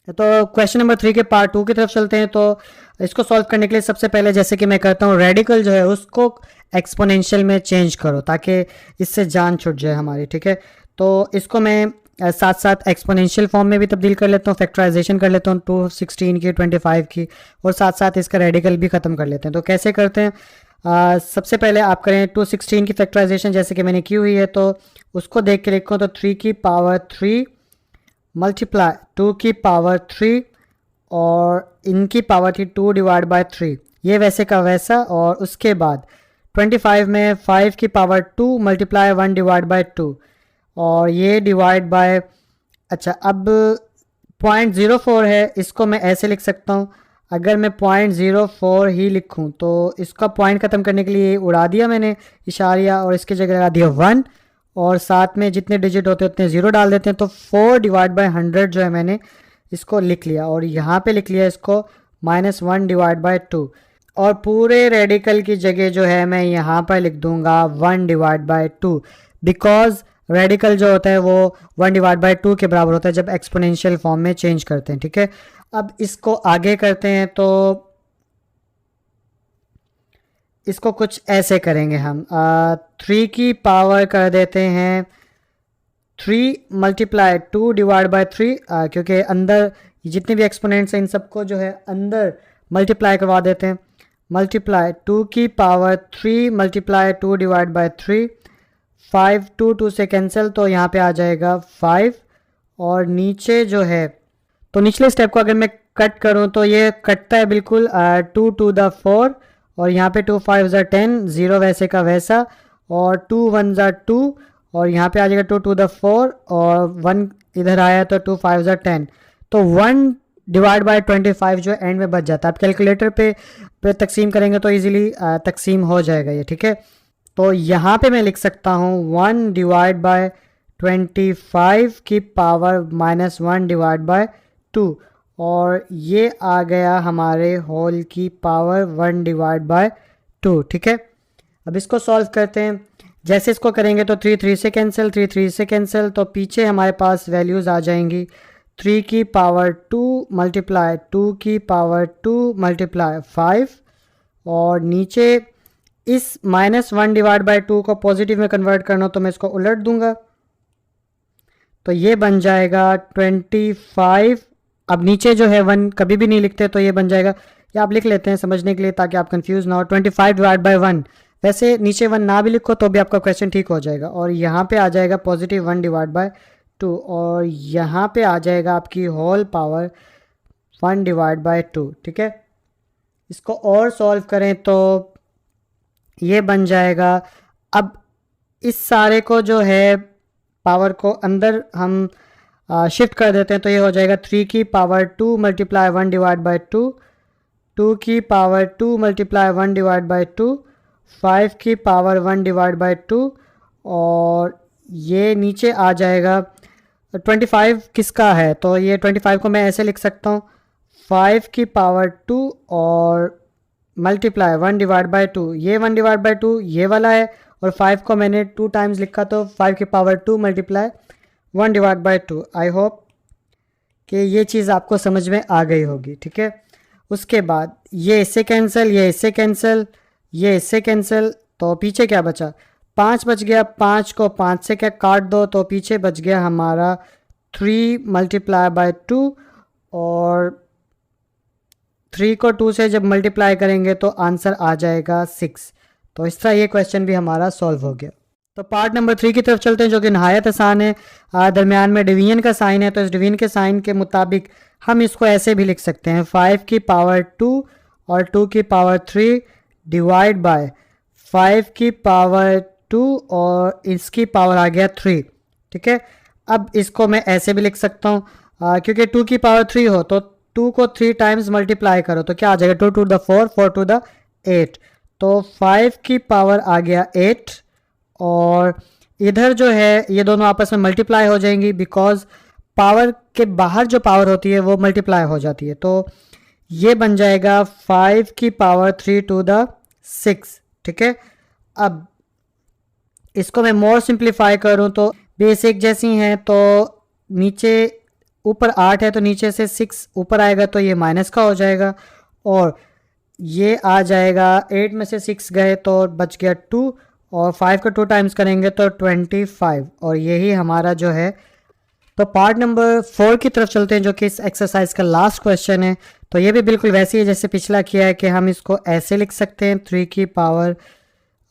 तो क्वेश्चन नंबर थ्री के पार्ट टू की तरफ चलते हैं। तो इसको सॉल्व करने के लिए सबसे पहले जैसे कि मैं करता हूँ, रेडिकल जो है उसको एक्सपोनेंशियल में चेंज करो ताकि इससे जान छूट जाए हमारी। ठीक है, तो इसको मैं साथ साथ एक्सपोनेंशियल फॉर्म में भी तब्दील कर लेता हूँ, फैक्टराइजेशन कर लेता हूँ 216 की 25 की, और साथ साथ इसका रेडिकल भी ख़त्म कर लेते हैं। तो कैसे करते हैं, सबसे पहले आप करें 216 की फैक्टराइजेशन जैसे कि मैंने की हुई है, तो उसको देख के लिखो, तो थ्री की पावर थ्री मल्टीप्लाई टू की पावर थ्री, और इनकी पावर थी टू डिवाइड बाय थ्री, ये वैसे का वैसा, और उसके बाद 25 में 5 की power two multiply one divide by two, और ये डिवाइड बाय, अच्छा अब 0.04 है, इसको मैं ऐसे लिख सकता हूँ। अगर मैं 0.04 ही लिखूँ तो इसका पॉइंट ख़त्म करने के लिए उड़ा दिया मैंने इशारिया, और इसकी जगह लगा दिया वन, और साथ में जितने डिजिट होते हैं उतने ज़ीरो डाल देते हैं, तो 4 डिवाइड बाय 100 जो है मैंने इसको लिख लिया, और यहाँ पे लिख लिया इसको -1 डिवाइड बाय 2, और पूरे रेडिकल की जगह जो है मैं यहाँ पर लिख दूंगा 1 डिवाइड बाय 2, बिकॉज रेडिकल जो होता है वो 1 डिवाइड बाय 2 के बराबर होता है जब एक्सपोनेंशियल फॉर्म में चेंज करते हैं। ठीक है, अब इसको आगे करते हैं, तो इसको कुछ ऐसे करेंगे हम, 3 की पावर कर देते हैं 3 मल्टीप्लाई 2 डिवाइड बाय 3, क्योंकि अंदर जितने भी एक्सपोनेंट्स हैं इन सबको जो है अंदर मल्टीप्लाई करवा देते हैं। मल्टीप्लाई 2 की पावर 3 मल्टीप्लाई 2 डिवाइड बाय 3, 5 2 से कैंसिल, तो यहाँ पे आ जाएगा 5, और नीचे जो है तो निचले स्टेप को अगर मैं कट करूँ तो ये कटता है बिल्कुल, 2 टू द 4, और यहाँ पे 2 5 ज़ा 10, 0 वैसे का वैसा, और 2 1 ज़ा 2, और यहाँ पे आ जाएगा 2 टू द 4, और 1 इधर आया तो 2 5 ज़ा 10, तो 1 डिवाइड बाय 25 जो एंड में बच जाता है। आप कैलकुलेटर पे तकसीम करेंगे तो इजीली तकसीम हो जाएगा ये, ठीक है। तो यहाँ पे मैं लिख सकता हूँ 1 डिवाइड बाय 25 की पावर -1 डिवाइड बाय 2, और ये आ गया हमारे होल की पावर 1 डिवाइड बाय 2, ठीक है। अब इसको सॉल्व करते हैं। जैसे इसको करेंगे तो 3 3 से कैंसिल, 3 3 से कैंसिल, तो पीछे हमारे पास वैल्यूज़ आ जाएंगी 3 की पावर 2 मल्टीप्लाई 2 की पावर 2 मल्टीप्लाई 5, और नीचे इस -1 डिवाइड बाय 2 को पॉजिटिव में कन्वर्ट करना हो तो मैं इसको उलट दूंगा, तो ये बन जाएगा 25। अब नीचे जो है 1 कभी भी नहीं लिखते तो ये बन जाएगा, या आप लिख लेते हैं समझने के लिए ताकि आप कंफ्यूज ना हो, 25 डिवाइड बाय 1। वैसे नीचे 1 ना भी लिखो तो भी आपका क्वेश्चन ठीक हो जाएगा, और यहाँ पे आ जाएगा पॉजिटिव 1 डिवाइड बाय 2, और यहाँ पे आ जाएगा आपकी होल पावर 1 डिवाइड बाय 2, ठीक है। इसको और सॉल्व करें तो ये बन जाएगा। अब इस सारे को जो है पावर को अंदर हम शिफ्ट कर देते हैं तो ये हो जाएगा 3 की पावर 2 मल्टीप्लाई 1 डिवाइड बाय 2, 2 की पावर 2 मल्टीप्लाई 1 डिवाइड बाय 2, 5 की पावर 1 डिवाइड बाय 2, और ये नीचे आ जाएगा 25 किसका है, तो ये 25 को मैं ऐसे लिख सकता हूँ 5 की पावर 2 और मल्टीप्लाई 1 डिवाइड बाय 2, ये 1 डिवाइड बाय 2 ये वाला है, और 5 को मैंने 2 टाइम्स लिखा तो 5 की power 2 multiply 1 divide bye 2। I hope कि ये चीज़ आपको समझ में आ गई होगी, ठीक है। उसके बाद ये इससे कैंसिल, ये इससे कैंसिल, ये इससे कैंसिल, तो पीछे क्या बचा, 5 बच गया। 5 को 5 से क्या काट दो तो पीछे बच गया हमारा 3 मल्टीप्लाई बाय 2, और 3 को 2 से जब मल्टीप्लाई करेंगे तो आंसर आ जाएगा 6। तो इस तरह ये क्वेश्चन भी हमारा सॉल्व हो गया। तो पार्ट नंबर 3 की तरफ चलते हैं जो कि नहायत आसान है। दरमियान में डिवीजन का साइन है, तो इस डिवीजन के साइन के मुताबिक हम इसको ऐसे भी लिख सकते हैं 5 की पावर 2 और 2 की पावर 3 डिवाइड बाय 5 की पावर 2 और इसकी पावर आ गया 3, ठीक है। अब इसको मैं ऐसे भी लिख सकता हूँ क्योंकि 2 की पावर 3 हो तो 2 को 3 टाइम्स मल्टीप्लाई करो तो क्या आ जाएगा 2 टू द 4, 4 टू द 8, तो 5 की पावर आ गया 8, और इधर जो है ये दोनों आपस में मल्टीप्लाई हो जाएंगी बिकॉज पावर के बाहर जो पावर होती है वो मल्टीप्लाई हो जाती है, तो ये बन जाएगा 5 की पावर 3 टू द 6, ठीक है। अब इसको मैं मोर सिंप्लीफाई करूं तो बेसिक जैसी हैं, तो नीचे ऊपर 8 है तो नीचे से 6 ऊपर आएगा तो ये माइनस का हो जाएगा, और ये आ जाएगा 8 में से 6 गए तो बच गया 2, और 5 को 2 टाइम्स करेंगे तो 25, और यही हमारा जो है। तो पार्ट नंबर 4 की तरफ चलते हैं जो कि इस एक्सरसाइज का लास्ट क्वेश्चन है। तो ये भी बिल्कुल वैसे ही जैसे पिछला किया है कि हम इसको ऐसे लिख सकते हैं 3 की पावर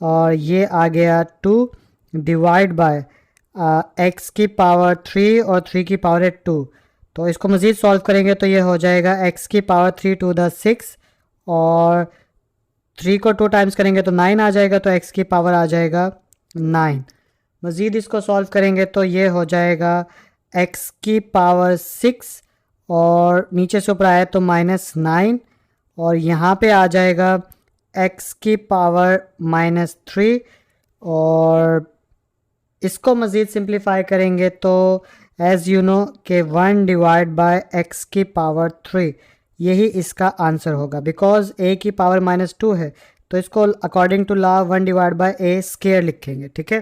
और ये आ गया 2 डिवाइड बाय x की पावर 3 और 3 की पावर है 2। तो इसको मज़ीद सॉल्व करेंगे तो ये हो जाएगा x की पावर 3 टू द 6, और 3 को 2 टाइम्स करेंगे तो 9 आ जाएगा, तो x की पावर आ जाएगा 9। मज़ीद इसको सॉल्व करेंगे तो ये हो जाएगा x की पावर 6 और नीचे से ऊपर आया तो -9, और यहाँ पे आ जाएगा x की पावर -3, और इसको मज़ीद सिंप्लीफाई करेंगे तो एज़ यू नो कि 1 डिवाइड बाय x की पावर 3 यही इसका आंसर होगा, बिकॉज a की पावर -2 है तो इसको according to law 1 divide by a square लिखेंगे, ठीक है।